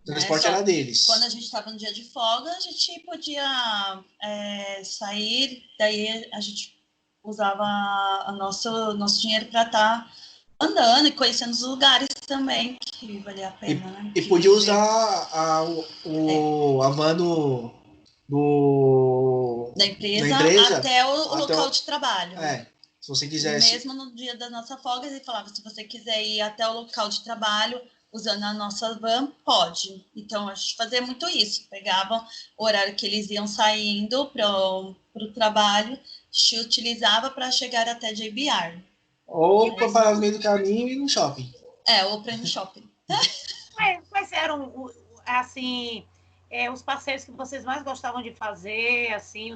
O transporte era deles. Quando a gente estava no dia de folga, a gente podia sair, daí a gente usava nosso dinheiro para estar andando e conhecendo os lugares também, que valia a pena, né? E podia usar a van da empresa até o local de trabalho. Se você quisesse. Mesmo no dia da nossa folga, ele falava, se você quiser ir até o local de trabalho, usando a nossa van, pode. Então, a gente fazia muito isso. Pegavam o horário que eles iam saindo para o trabalho, se utilizava para chegar até JBR. Ou para parar no meio do caminho e ir no shopping. Ou para ir no shopping. Quais eram, assim, os passeios que vocês mais gostavam de fazer, assim,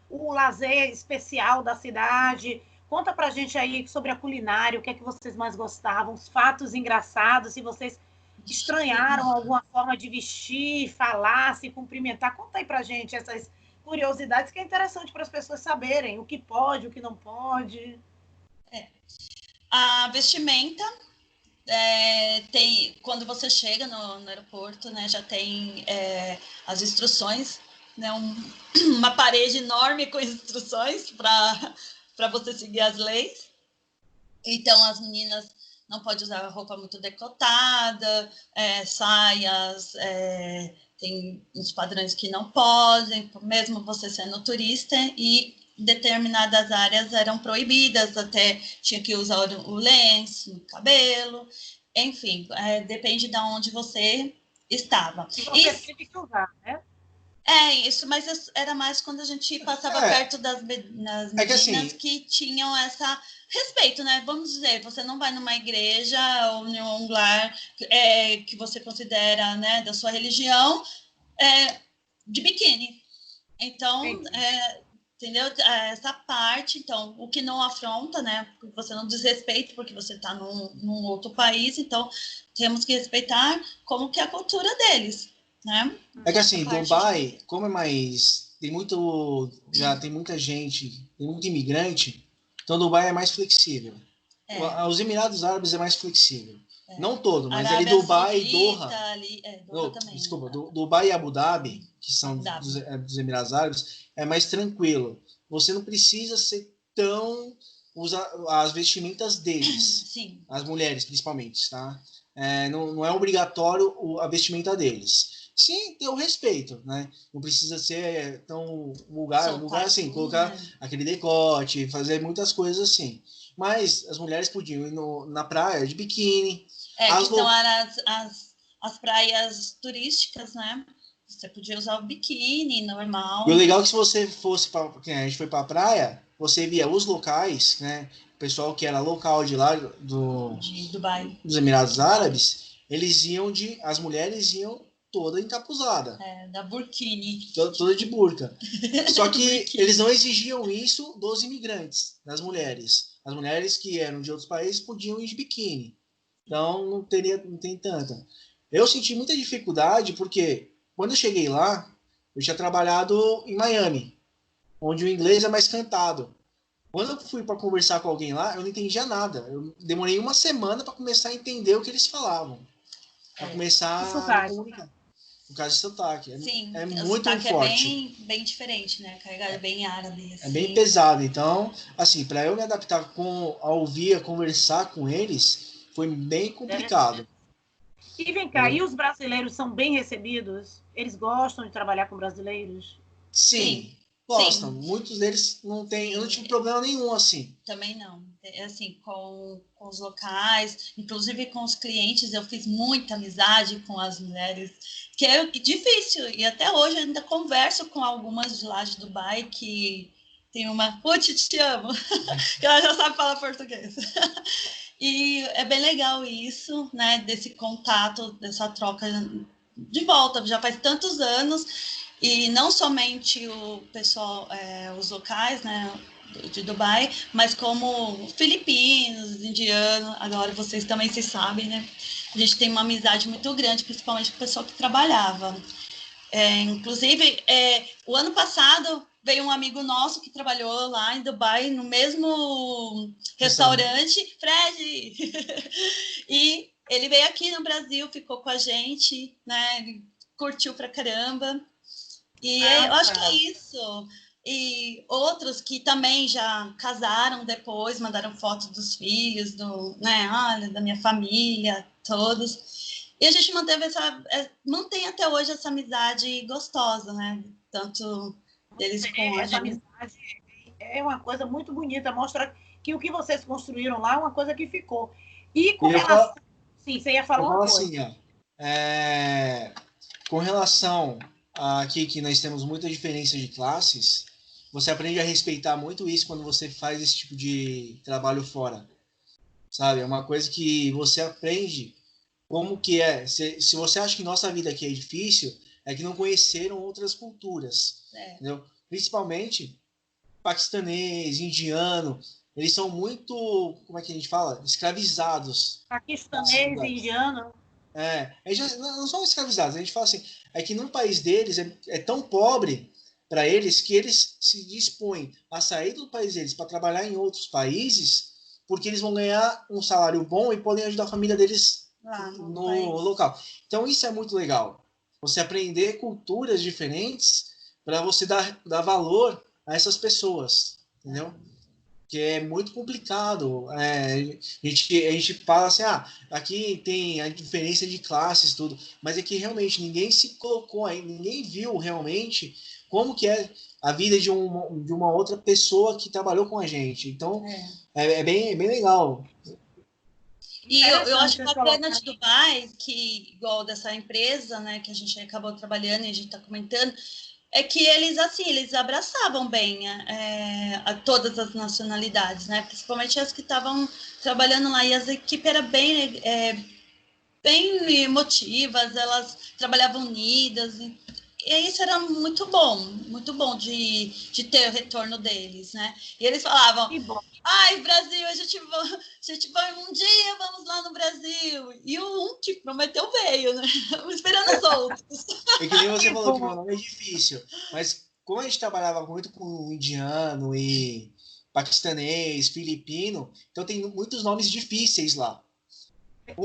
o lazer especial da cidade? Conta pra gente aí sobre a culinária, o que é que vocês mais gostavam, os fatos engraçados, se vocês estranharam alguma forma de vestir, falar, se cumprimentar. Conta aí pra gente essas curiosidades que é interessante para as pessoas saberem o que pode, o que não pode. A vestimenta tem, quando você chega no aeroporto, né, já tem as instruções, né, uma parede enorme com instruções para você seguir as leis. Então, as meninas não podem usar roupa muito decotada, saias, tem uns padrões que não podem, mesmo você sendo turista, e determinadas áreas eram proibidas, até tinha que usar o lenço no cabelo, enfim, depende de onde você estava. E você teve que usar, né? Isso, mas era mais quando a gente passava perto das meninas assim, que tinham essa respeito, né? Vamos dizer, você não vai numa igreja ou em um lugar que você considera, né, da sua religião, de biquíni. Então, entendeu? Essa parte, então, o que não afronta, né? Você não desrespeita porque você está num outro país, então temos que respeitar como que é a cultura deles. Né? É que assim, Dubai, como é mais. Já tem muita gente, tem muito imigrante, então Dubai é mais flexível. Os Emirados Árabes é mais flexível. Não todo, mas ali Dubai e Doha. Doha também, desculpa, Dubai e Abu Dhabi, que são dos Emirados Árabes, é mais tranquilo. Você não precisa ser tão. Usar as vestimentas deles. Sim. As mulheres, principalmente, tá? Não é obrigatório a vestimenta deles. Sim, ter o respeito, né? Não precisa ser tão lugar assim, colocar aquele decote, fazer muitas coisas assim. Mas as mulheres podiam ir na praia de biquíni. Que são as praias turísticas, né? Você podia usar o biquíni normal. E o legal é que se você fosse a gente foi para a praia, você via os locais, né? O pessoal que era local de lá de Dubai, dos Emirados Árabes, as mulheres iam toda encapuzada. Da burkini. Toda de burca. Só que eles não exigiam isso dos imigrantes, das mulheres. As mulheres que eram de outros países podiam ir de biquíni. Então, não tem tanta. Eu senti muita dificuldade porque, quando eu cheguei lá, eu tinha trabalhado em Miami, onde o inglês é mais cantado. Quando eu fui para conversar com alguém lá, eu não entendia nada. Eu demorei uma semana para começar a entender o que eles falavam. Para começar a comunicar. No caso de sotaque. Sim, muito forte. É bem diferente, né? Carregado bem árabe. Assim. É bem pesado. Então, assim, para eu me adaptar a ouvir, a conversar com eles, foi bem complicado. E vem cá, e os brasileiros são bem recebidos? Eles gostam de trabalhar com brasileiros? Sim. Gostam. Sim. Muitos deles eu não tive problema nenhum, assim. Também não. Assim, com os locais, inclusive com os clientes, eu fiz muita amizade com as mulheres, que é difícil. E até hoje eu ainda converso com algumas de lá de Dubai, que tem uma... te amo! Que ela já sabe falar português. E é bem legal isso, né? Desse contato, dessa troca de volta. Já faz tantos anos. E não somente o pessoal, os locais, né, de Dubai, mas como filipinos, indianos, agora vocês também se sabem, né? A gente tem uma amizade muito grande, principalmente com o pessoal que trabalhava. Inclusive, o ano passado veio um amigo nosso que trabalhou lá em Dubai, no mesmo restaurante, Fred! E ele veio aqui no Brasil, ficou com a gente, né? Ele curtiu pra caramba. E eu acho que é isso. E outros que também já casaram depois, mandaram fotos dos filhos, da minha família, todos. E a gente mantém até hoje essa amizade gostosa, né? Tanto deles com a gente. Essa amizade é uma coisa muito bonita, mostra que o que vocês construíram lá é uma coisa que ficou. E com relação Sim, você ia falar Eu uma falo coisa. assim, ó, com relação a aqui que nós temos muita diferença de classes, você aprende a respeitar muito isso quando você faz esse tipo de trabalho fora, sabe? É uma coisa que você aprende como que é. Se você acha que nossa vida aqui é difícil, é que não conheceram outras culturas, entendeu? Principalmente paquistanês, indiano, eles são muito, como é que a gente fala? Escravizados. Paquistanês, indiano. Eles não são escravizados, a gente fala assim, é que no país deles é tão pobre para eles que eles se dispõem a sair do país deles para trabalhar em outros países, porque eles vão ganhar um salário bom e podem ajudar a família deles Lá no local. Então isso é muito legal. Você aprender culturas diferentes para você dar valor a essas pessoas, entendeu? Que é muito complicado. A gente fala assim, aqui tem a diferença de classes, tudo, mas é que realmente ninguém se colocou aí, ninguém viu realmente como que é a vida de uma outra pessoa que trabalhou com a gente. Então, é bem legal. E eu acho Vocês bacana colocaram. de Dubai, que igual dessa empresa, né, que a gente acabou trabalhando e a gente está comentando, é que eles abraçavam bem a todas as nacionalidades, né, principalmente as que estavam trabalhando lá, e as equipes eram bem emotivas, elas trabalhavam unidas, e isso era muito bom de ter o retorno deles, né? E eles falavam, Que bom. ai, Brasil, a gente vai um dia, vamos lá no Brasil. E o um que prometeu veio, né? Esperando os outros. É que nem você Que falou que meu bom. nome é difícil, mas como a gente trabalhava muito com indiano e paquistanês, filipino, então tem muitos nomes difíceis lá.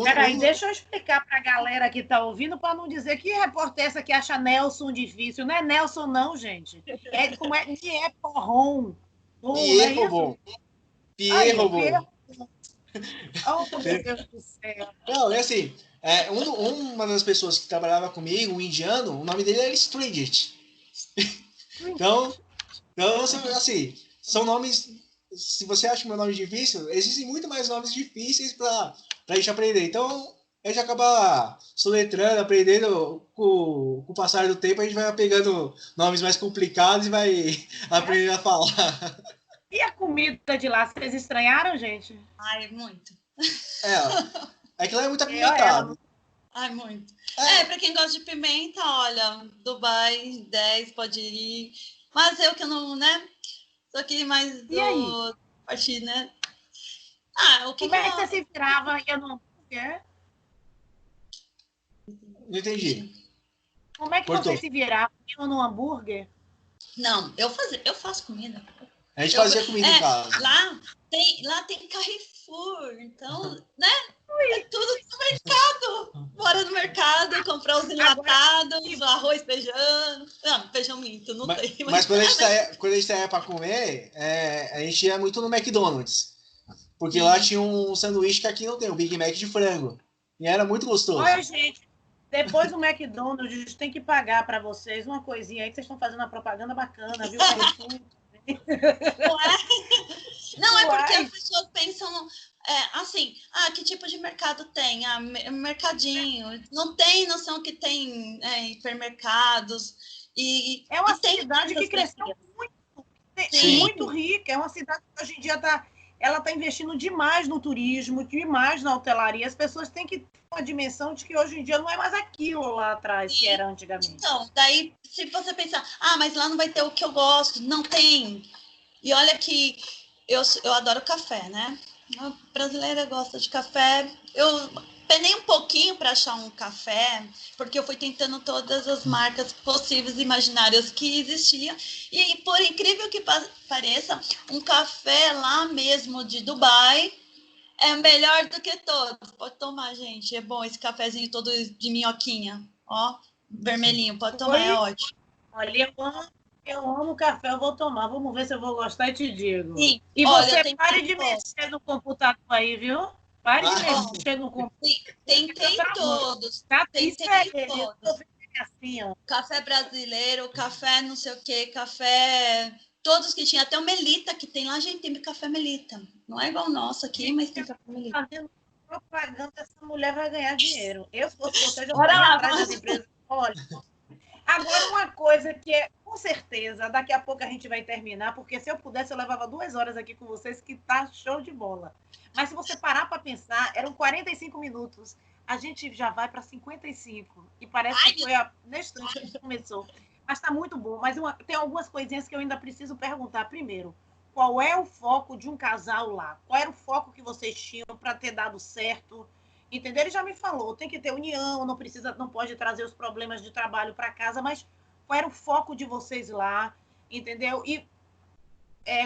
Peraí, deixa eu explicar para a galera que está ouvindo, para não dizer que repórter é essa que acha Nelson difícil. Não é Nelson, não, gente. É como é Porron. Não é Pierre isso? Robot. Pierre Aí, Robot. oh, meu Deus do céu. Não, é assim, uma das pessoas que trabalhava comigo, um indiano, o nome dele era Stridget. Então, assim, são nomes. Se você acha meu nome difícil, existem muito mais nomes difíceis para a gente aprender. Então, a gente acaba soletrando, aprendendo com o passar do tempo, a gente vai pegando nomes mais complicados e vai aprendendo a falar. E a comida de lá, vocês estranharam, gente? Ai, muito. É que lá é muito Ela, apimentado. Ai, muito. Para quem gosta de pimenta, olha, Dubai 10 pode ir. Mas eu que não, né? Tô aqui mais E aí? partir, né? Como é que você se virava? Eu não. Não entendi. Como é que Cortou. vocês se viravam? Iam no hambúrguer? Não, eu faço comida. A gente fazia comida em casa. Lá tem Carrefour, então, né? É tudo no mercado. Bora no mercado, comprar os enlatados, arroz, feijão. Não, feijão minto, não tem. Mas quando a gente saía para comer, a gente ia muito no McDonald's. Porque lá tinha um sanduíche que aqui não tem, o Big Mac de frango. E era muito gostoso. Olha, gente, depois do McDonald's, a gente tem que pagar para vocês uma coisinha aí que vocês estão fazendo uma propaganda bacana, viu? Não, é porque as pessoas pensam assim, que tipo de mercado tem? Mercadinho. Não tem noção que tem hipermercados. É uma cidade que cresceu muito rica. É uma cidade que hoje em dia ela está investindo demais no turismo, demais na hotelaria. As pessoas têm que ter uma dimensão de que hoje em dia não é mais aquilo lá atrás que era antigamente. Então, daí, se você pensar, mas lá não vai ter o que eu gosto, não tem. E olha que eu adoro café, né? A brasileira gosta de café. Eu penei um pouquinho para achar um café, porque eu fui tentando todas as marcas possíveis e imaginárias que existiam. E, por incrível que pareça, um café lá mesmo de Dubai é melhor do que todos. Pode tomar, gente. É bom esse cafezinho todo de minhoquinha. Ó, vermelhinho. Pode tomar, é ótimo. Olha, eu amo café, eu vou tomar. Vamos ver se eu vou gostar e te digo. Sim. E você pare de mexer no computador aí, viu? Pare de mexer no computador. Tentei todos. Tentei todos. Assim, ó. Café brasileiro, café não sei o quê, café... Todos que tinha, até o Melita que tem lá, gente, tem café Melita. Não é igual o nosso aqui, mas tem café Melita. propaganda, essa mulher vai ganhar dinheiro. Eu, se fosse você, já Bora estaria lá, atrás das empresas. Olha, agora uma coisa que é, com certeza, daqui a pouco a gente vai terminar, porque se eu pudesse, eu levava 2 horas aqui com vocês, que tá show de bola. Mas se você parar para pensar, eram 45 minutos. A gente já vai para 55. E parece que foi nesse instante que começou. Mas está muito bom. Mas tem algumas coisinhas que eu ainda preciso perguntar. Primeiro, qual é o foco de um casal lá? Qual era o foco que vocês tinham para ter dado certo? Entendeu? Ele já me falou, tem que ter união, não pode trazer os problemas de trabalho para casa, mas qual era o foco de vocês lá? Entendeu? E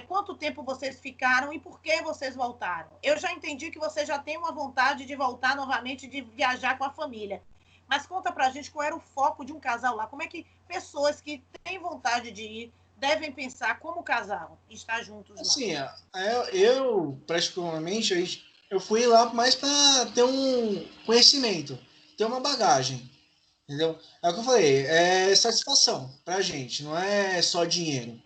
quanto tempo vocês ficaram e por que vocês voltaram? Eu já entendi que você já tem uma vontade de voltar novamente, de viajar com a família. Mas conta pra gente qual era o foco de um casal lá. Como é que pessoas que têm vontade de ir devem pensar como casal, estar juntos lá? Assim, eu particularmente, eu fui lá mais para ter um conhecimento, ter uma bagagem, entendeu? É o que eu falei, é satisfação pra gente, não é só dinheiro,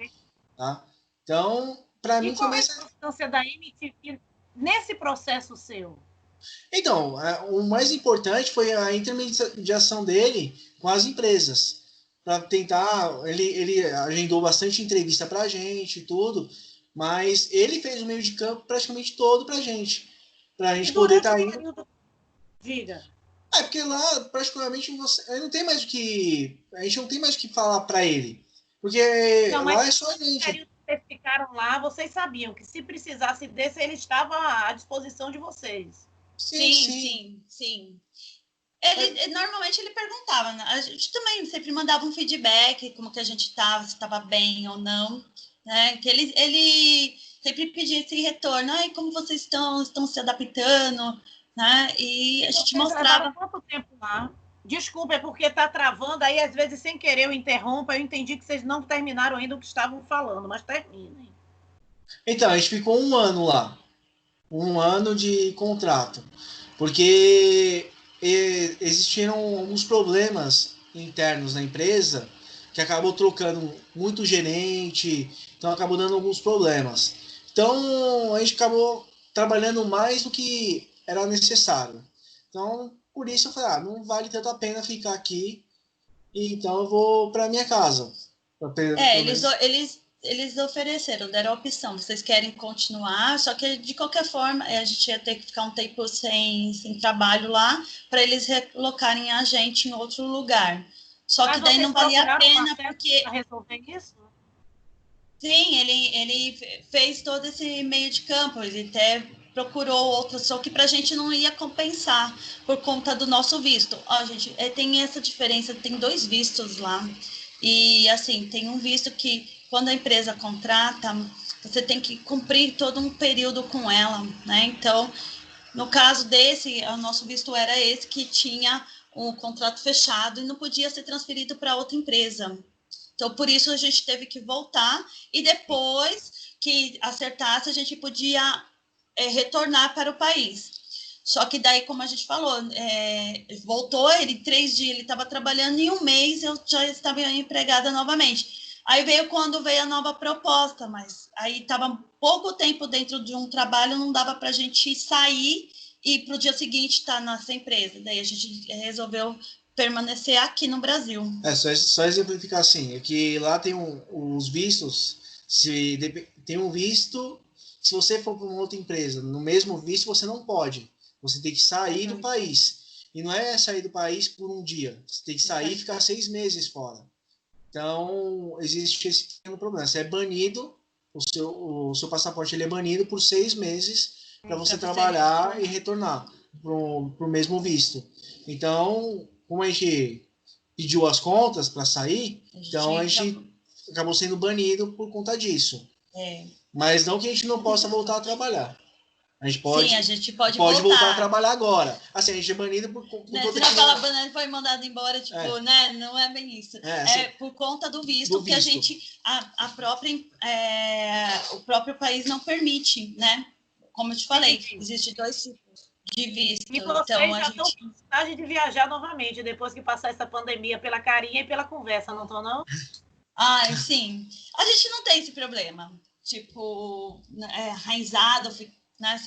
tá? Então, para mim E qual é a começa. importância da MTV nesse processo seu? Então, o mais importante foi a intermediação dele com as empresas, para tentar. Ele agendou bastante entrevista para a gente e tudo, mas ele fez o meio de campo praticamente todo para a gente poder estar indo. Período... Diga. Porque lá, praticamente, você, não tem mais o que. A gente não tem mais o que falar para ele. Porque não, lá é só a gente. No período que vocês ficaram lá, vocês sabiam que se precisasse desse, ele estava à disposição de vocês. Sim. Normalmente ele perguntava, né? A gente também sempre mandava um feedback, como que a gente estava, se estava bem ou não, né? Que ele sempre pedia esse retorno, como vocês estão se adaptando, né? E a gente mostrava. Quanto tempo lá? Desculpa, é porque está travando, aí às vezes sem querer eu interrompo, eu entendi que vocês não terminaram ainda o que estavam falando, mas terminem. Então, a gente ficou 1 ano lá. 1 ano de contrato. Porque existiram alguns problemas internos na empresa que acabou trocando muito gerente, então acabou dando alguns problemas. Então a gente acabou trabalhando mais do que era necessário. Então por isso eu falei, não vale tanto a pena ficar aqui, então eu vou para minha casa. Eles ofereceram, deram a opção, vocês querem continuar, só que de qualquer forma a gente ia ter que ficar um tempo sem trabalho lá, para eles relocarem a gente em outro lugar. Só que daí não valia a pena, porque... Para resolver isso? Sim, ele fez todo esse meio de campo, ele até procurou outras, só que para a gente não ia compensar por conta do nosso visto. Gente, tem essa diferença, tem 2 vistos lá. E, assim, tem um visto que, quando a empresa contrata, você tem que cumprir todo um período com ela, né? Então, no caso desse, o nosso visto era esse, que tinha um contrato fechado e não podia ser transferido para outra empresa. Então, por isso, a gente teve que voltar e depois que acertasse, a gente podia retornar para o país. Só que daí, como a gente falou, voltou, ele 3 dias ele estava trabalhando, e 1 mês eu já estava empregada novamente. Aí quando veio a nova proposta, mas aí estava pouco tempo dentro de um trabalho, não dava para a gente sair e para o dia seguinte estar nessa empresa. Daí a gente resolveu permanecer aqui no Brasil. Só exemplificar assim, é que lá tem os vistos, tem um visto, se você for para uma outra empresa, no mesmo visto você não pode. Você tem que sair do país. E não é sair do país por 1 dia. Você tem que sair e ficar 6 meses fora. Então, existe esse pequeno problema. Você é banido, o seu passaporte ele é banido por 6 meses para você trabalhar e retornar para o mesmo visto. Então, como a gente pediu as contas para sair, então a gente acabou sendo banido por conta disso. Mas não que a gente não possa voltar a trabalhar. A gente pode voltar a trabalhar agora. Assim, a gente é banido por conta de... Você não fala banana, foi mandado embora, né? Não é bem isso. Por conta do visto, que a gente... o próprio país não permite, né? Como eu te falei, existe 2 tipos de visto. E vocês já estão com vontade de viajar novamente, depois que passar essa pandemia, pela carinha e pela conversa, não estão, não? Sim. A gente não tem esse problema. Tipo, enraizado, né?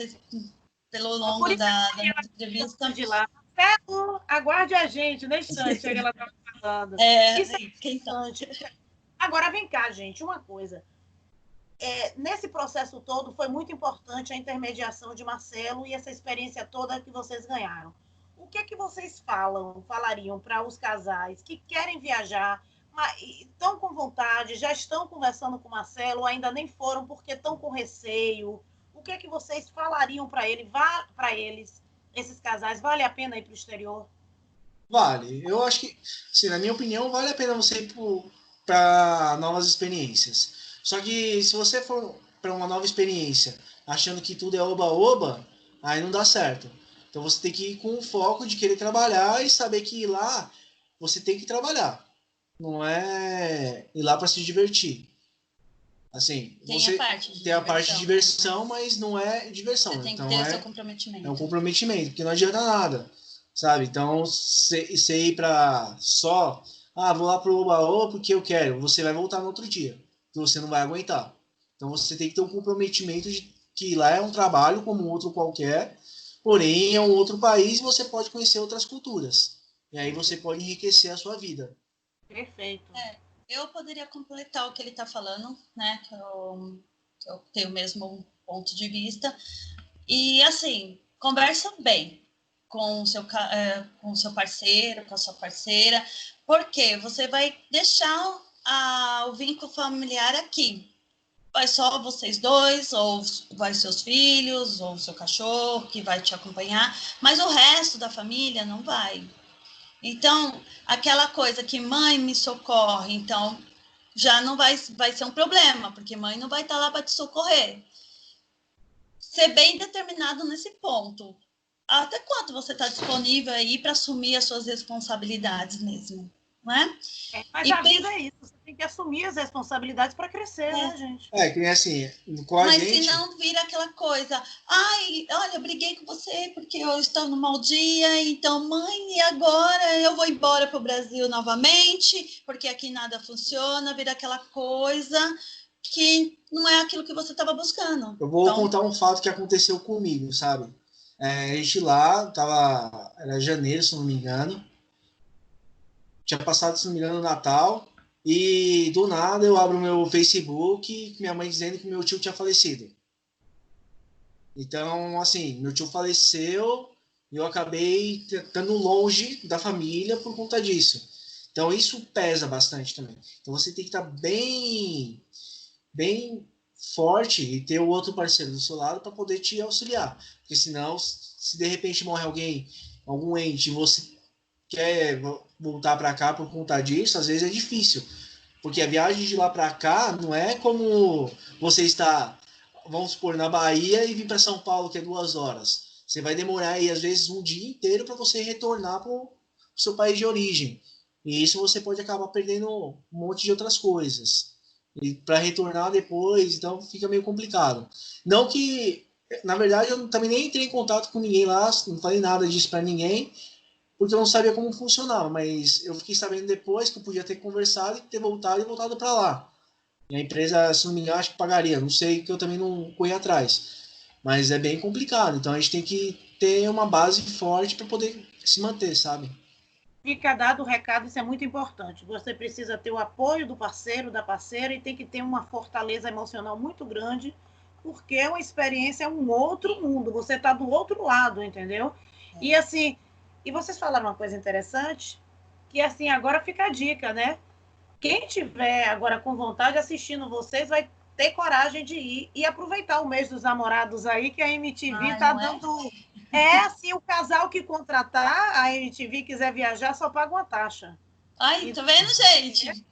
pelo longo da entrevista. De lá. Marcelo, aguarde a gente na instante que ela estava falando. Isso é interessante. Agora, vem cá, gente, uma coisa. Nesse processo todo, foi muito importante a intermediação de Marcelo e essa experiência toda que vocês ganharam. O que é que vocês falariam para os casais que querem viajar, mas estão com vontade, já estão conversando com o Marcelo, ainda nem foram porque estão com receio? O que é que vocês falariam para eles, esses casais? Vale a pena ir para o exterior? Vale. Eu acho que, assim, na minha opinião, vale a pena você ir para novas experiências. Só que se você for para uma nova experiência achando que tudo é oba-oba, aí não dá certo. Então você tem que ir com o foco de querer trabalhar e saber que lá você tem que trabalhar. Não é ir lá para se divertir. Assim, você tem a parte de diversão, mas não é diversão. Você tem então que ter o seu comprometimento. É um comprometimento, porque não adianta nada, sabe? Então, você ir para só, vou lá pro oba-oba porque eu quero, você vai voltar no outro dia, que você não vai aguentar. Então, você tem que ter um comprometimento de que lá é um trabalho como outro qualquer, porém é um outro país e você pode conhecer outras culturas. E aí você pode enriquecer a sua vida. Perfeito. Eu poderia completar o que ele está falando, né? Que eu tenho o mesmo ponto de vista. E, assim, conversa bem com o seu parceiro, com a sua parceira, porque você vai deixar o vínculo familiar aqui. Vai só vocês dois, ou vai seus filhos, ou seu cachorro que vai te acompanhar, mas o resto da família não vai. Então, aquela coisa que mãe me socorre, então já não vai ser um problema, porque mãe não vai estar lá para te socorrer. Ser bem determinado nesse ponto. Até quanto você está disponível aí para assumir as suas responsabilidades mesmo, não é? Mas a vida é isso, você tem que assumir as responsabilidades para crescer, né, gente? Que nem assim, com a gente... Mas se não vira aquela coisa, olha, eu briguei com você porque eu estou no mau dia, então, mãe, e agora eu vou embora para o Brasil novamente, porque aqui nada funciona, vira aquela coisa que não é aquilo que você estava buscando. Eu vou contar um fato que aconteceu comigo, sabe? A gente lá, era janeiro, se não me engano, tinha passado, se não me engano, o Natal, e do nada eu abro meu Facebook, minha mãe dizendo que meu tio tinha falecido. Então, assim, meu tio faleceu e eu acabei estando longe da família por conta disso. Então, isso pesa bastante também. Então, você tem que estar bem forte e ter o outro parceiro do seu lado para poder te auxiliar. Porque senão, se de repente morre algum ente, e você quer voltar para cá por conta disso, às vezes é difícil. Porque a viagem de lá para cá não é como você está, vamos supor, na Bahia e vir para São Paulo, que é 2 horas. Você vai demorar aí, às vezes, um dia inteiro para você retornar para o seu país de origem. E isso você pode acabar perdendo um monte de outras coisas. E para retornar depois, então fica meio complicado. Não que, na verdade, eu também nem entrei em contato com ninguém lá, não falei nada disso para ninguém, porque eu não sabia como funcionava, mas eu fiquei sabendo depois que eu podia ter conversado e ter voltado para lá. E a empresa, se não me engano, acho que pagaria, não sei, que eu também não corri atrás. Mas é bem complicado, então a gente tem que ter uma base forte para poder se manter, sabe? Fica dado o recado, isso é muito importante. Você precisa ter o apoio do parceiro, da parceira, e tem que ter uma fortaleza emocional muito grande, porque uma experiência é um outro mundo, você está do outro lado, entendeu? E assim, e vocês falaram uma coisa interessante, que assim, agora fica a dica, né? Quem tiver agora com vontade assistindo vocês vai ter coragem de ir e aproveitar o mês dos namorados aí, que a MTV está dando... assim, o casal que contratar a MTV quiser viajar, só paga uma taxa. Tá vendo, gente?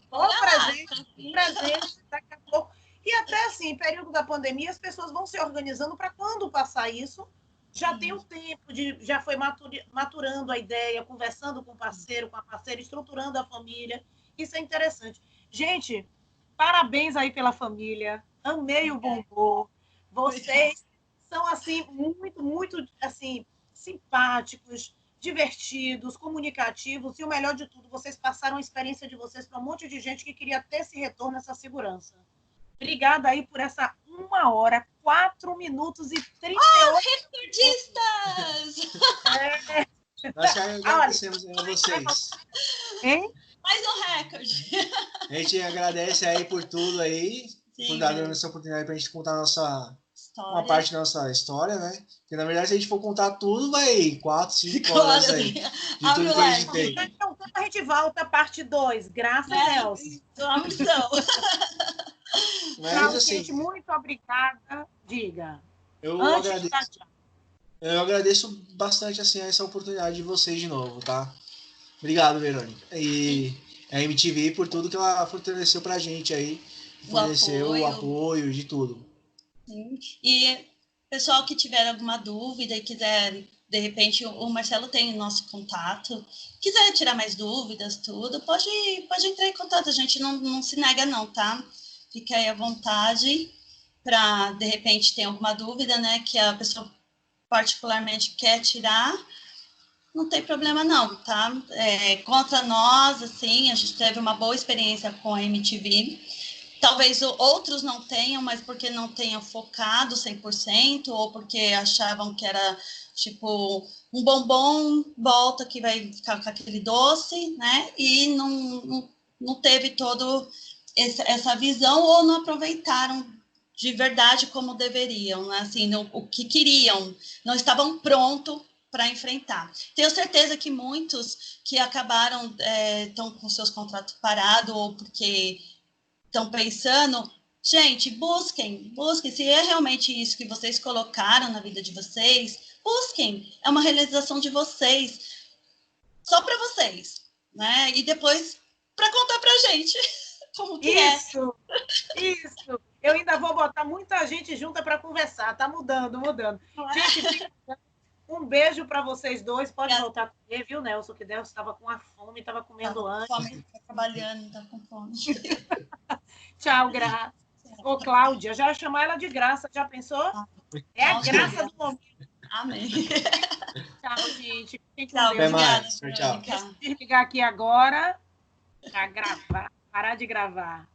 Presente, daqui a pouco. E até assim, em período da pandemia, as pessoas vão se organizando para quando passar isso, já tem o tempo, já foi maturando a ideia, conversando com o parceiro, com a parceira, estruturando a família. Isso é interessante. Gente, parabéns aí pela família. Amei o bombom. Vocês são assim muito assim simpáticos, divertidos, comunicativos e o melhor de tudo, vocês passaram a experiência de vocês para um monte de gente que queria ter esse retorno, essa segurança. Obrigada aí por essa 1 hora, 4 minutos e 38 Recordistas! Nós que agradecemos a vocês. Hein? Mais um recorde. A gente agradece aí por tudo aí, Sim, por dar essa oportunidade pra gente contar uma história. parte da nossa história, né? Porque, na verdade, se a gente for contar tudo, vai 4, 5 horas aí. De tudo que a gente tem. Então, quando a gente volta, parte 2. Graças a Deus. Uma missão. Mas, Tchau, assim, gente. Muito obrigada. Diga. eu Antes de dar agradeço. tchau. Eu agradeço bastante assim, essa oportunidade de vocês de novo, tá? Obrigado, Verônica. E a MTV por tudo que ela fortaleceu pra gente aí. Forneceu o apoio de tudo. Sim. E pessoal que tiver alguma dúvida e quiser, de repente, o Marcelo tem o nosso contato. Quiser tirar mais dúvidas, tudo, pode entrar em contato. A gente não se nega, não, tá? Fica aí à vontade para, de repente, ter alguma dúvida, né? Que a pessoa particularmente quer tirar, não tem problema não, tá? Contra nós, assim, a gente teve uma boa experiência com a MTV, talvez outros não tenham, mas porque não tenham focado 100%, ou porque achavam que era, tipo, um bombom, volta que vai ficar com aquele doce, né? E não teve todo essa visão, ou não aproveitaram de verdade como deveriam, né? Assim, o que queriam, não estavam prontos para enfrentar. Tenho certeza que muitos que acabaram estão com seus contratos parados ou porque estão pensando, gente, busquem, se é realmente isso que vocês colocaram na vida de vocês, busquem, é uma realização de vocês, só para vocês, né? E depois para contar para a gente como que Isso. Eu ainda vou botar muita gente junta para conversar. Tá mudando. Gente, um beijo para vocês dois. Pode voltar a comer, viu, Nelson? Que Nelson estava com a fome, estava comendo antes. Fome, tá trabalhando, tá com fome. Tchau, Graça. Ô, Cláudia, já chamar ela de Graça, já pensou? É a graça do momento. Amém. Tchau, gente. Tchau, obrigada. Tchau. Deixa eu desligar aqui agora para gravar. Parar de gravar.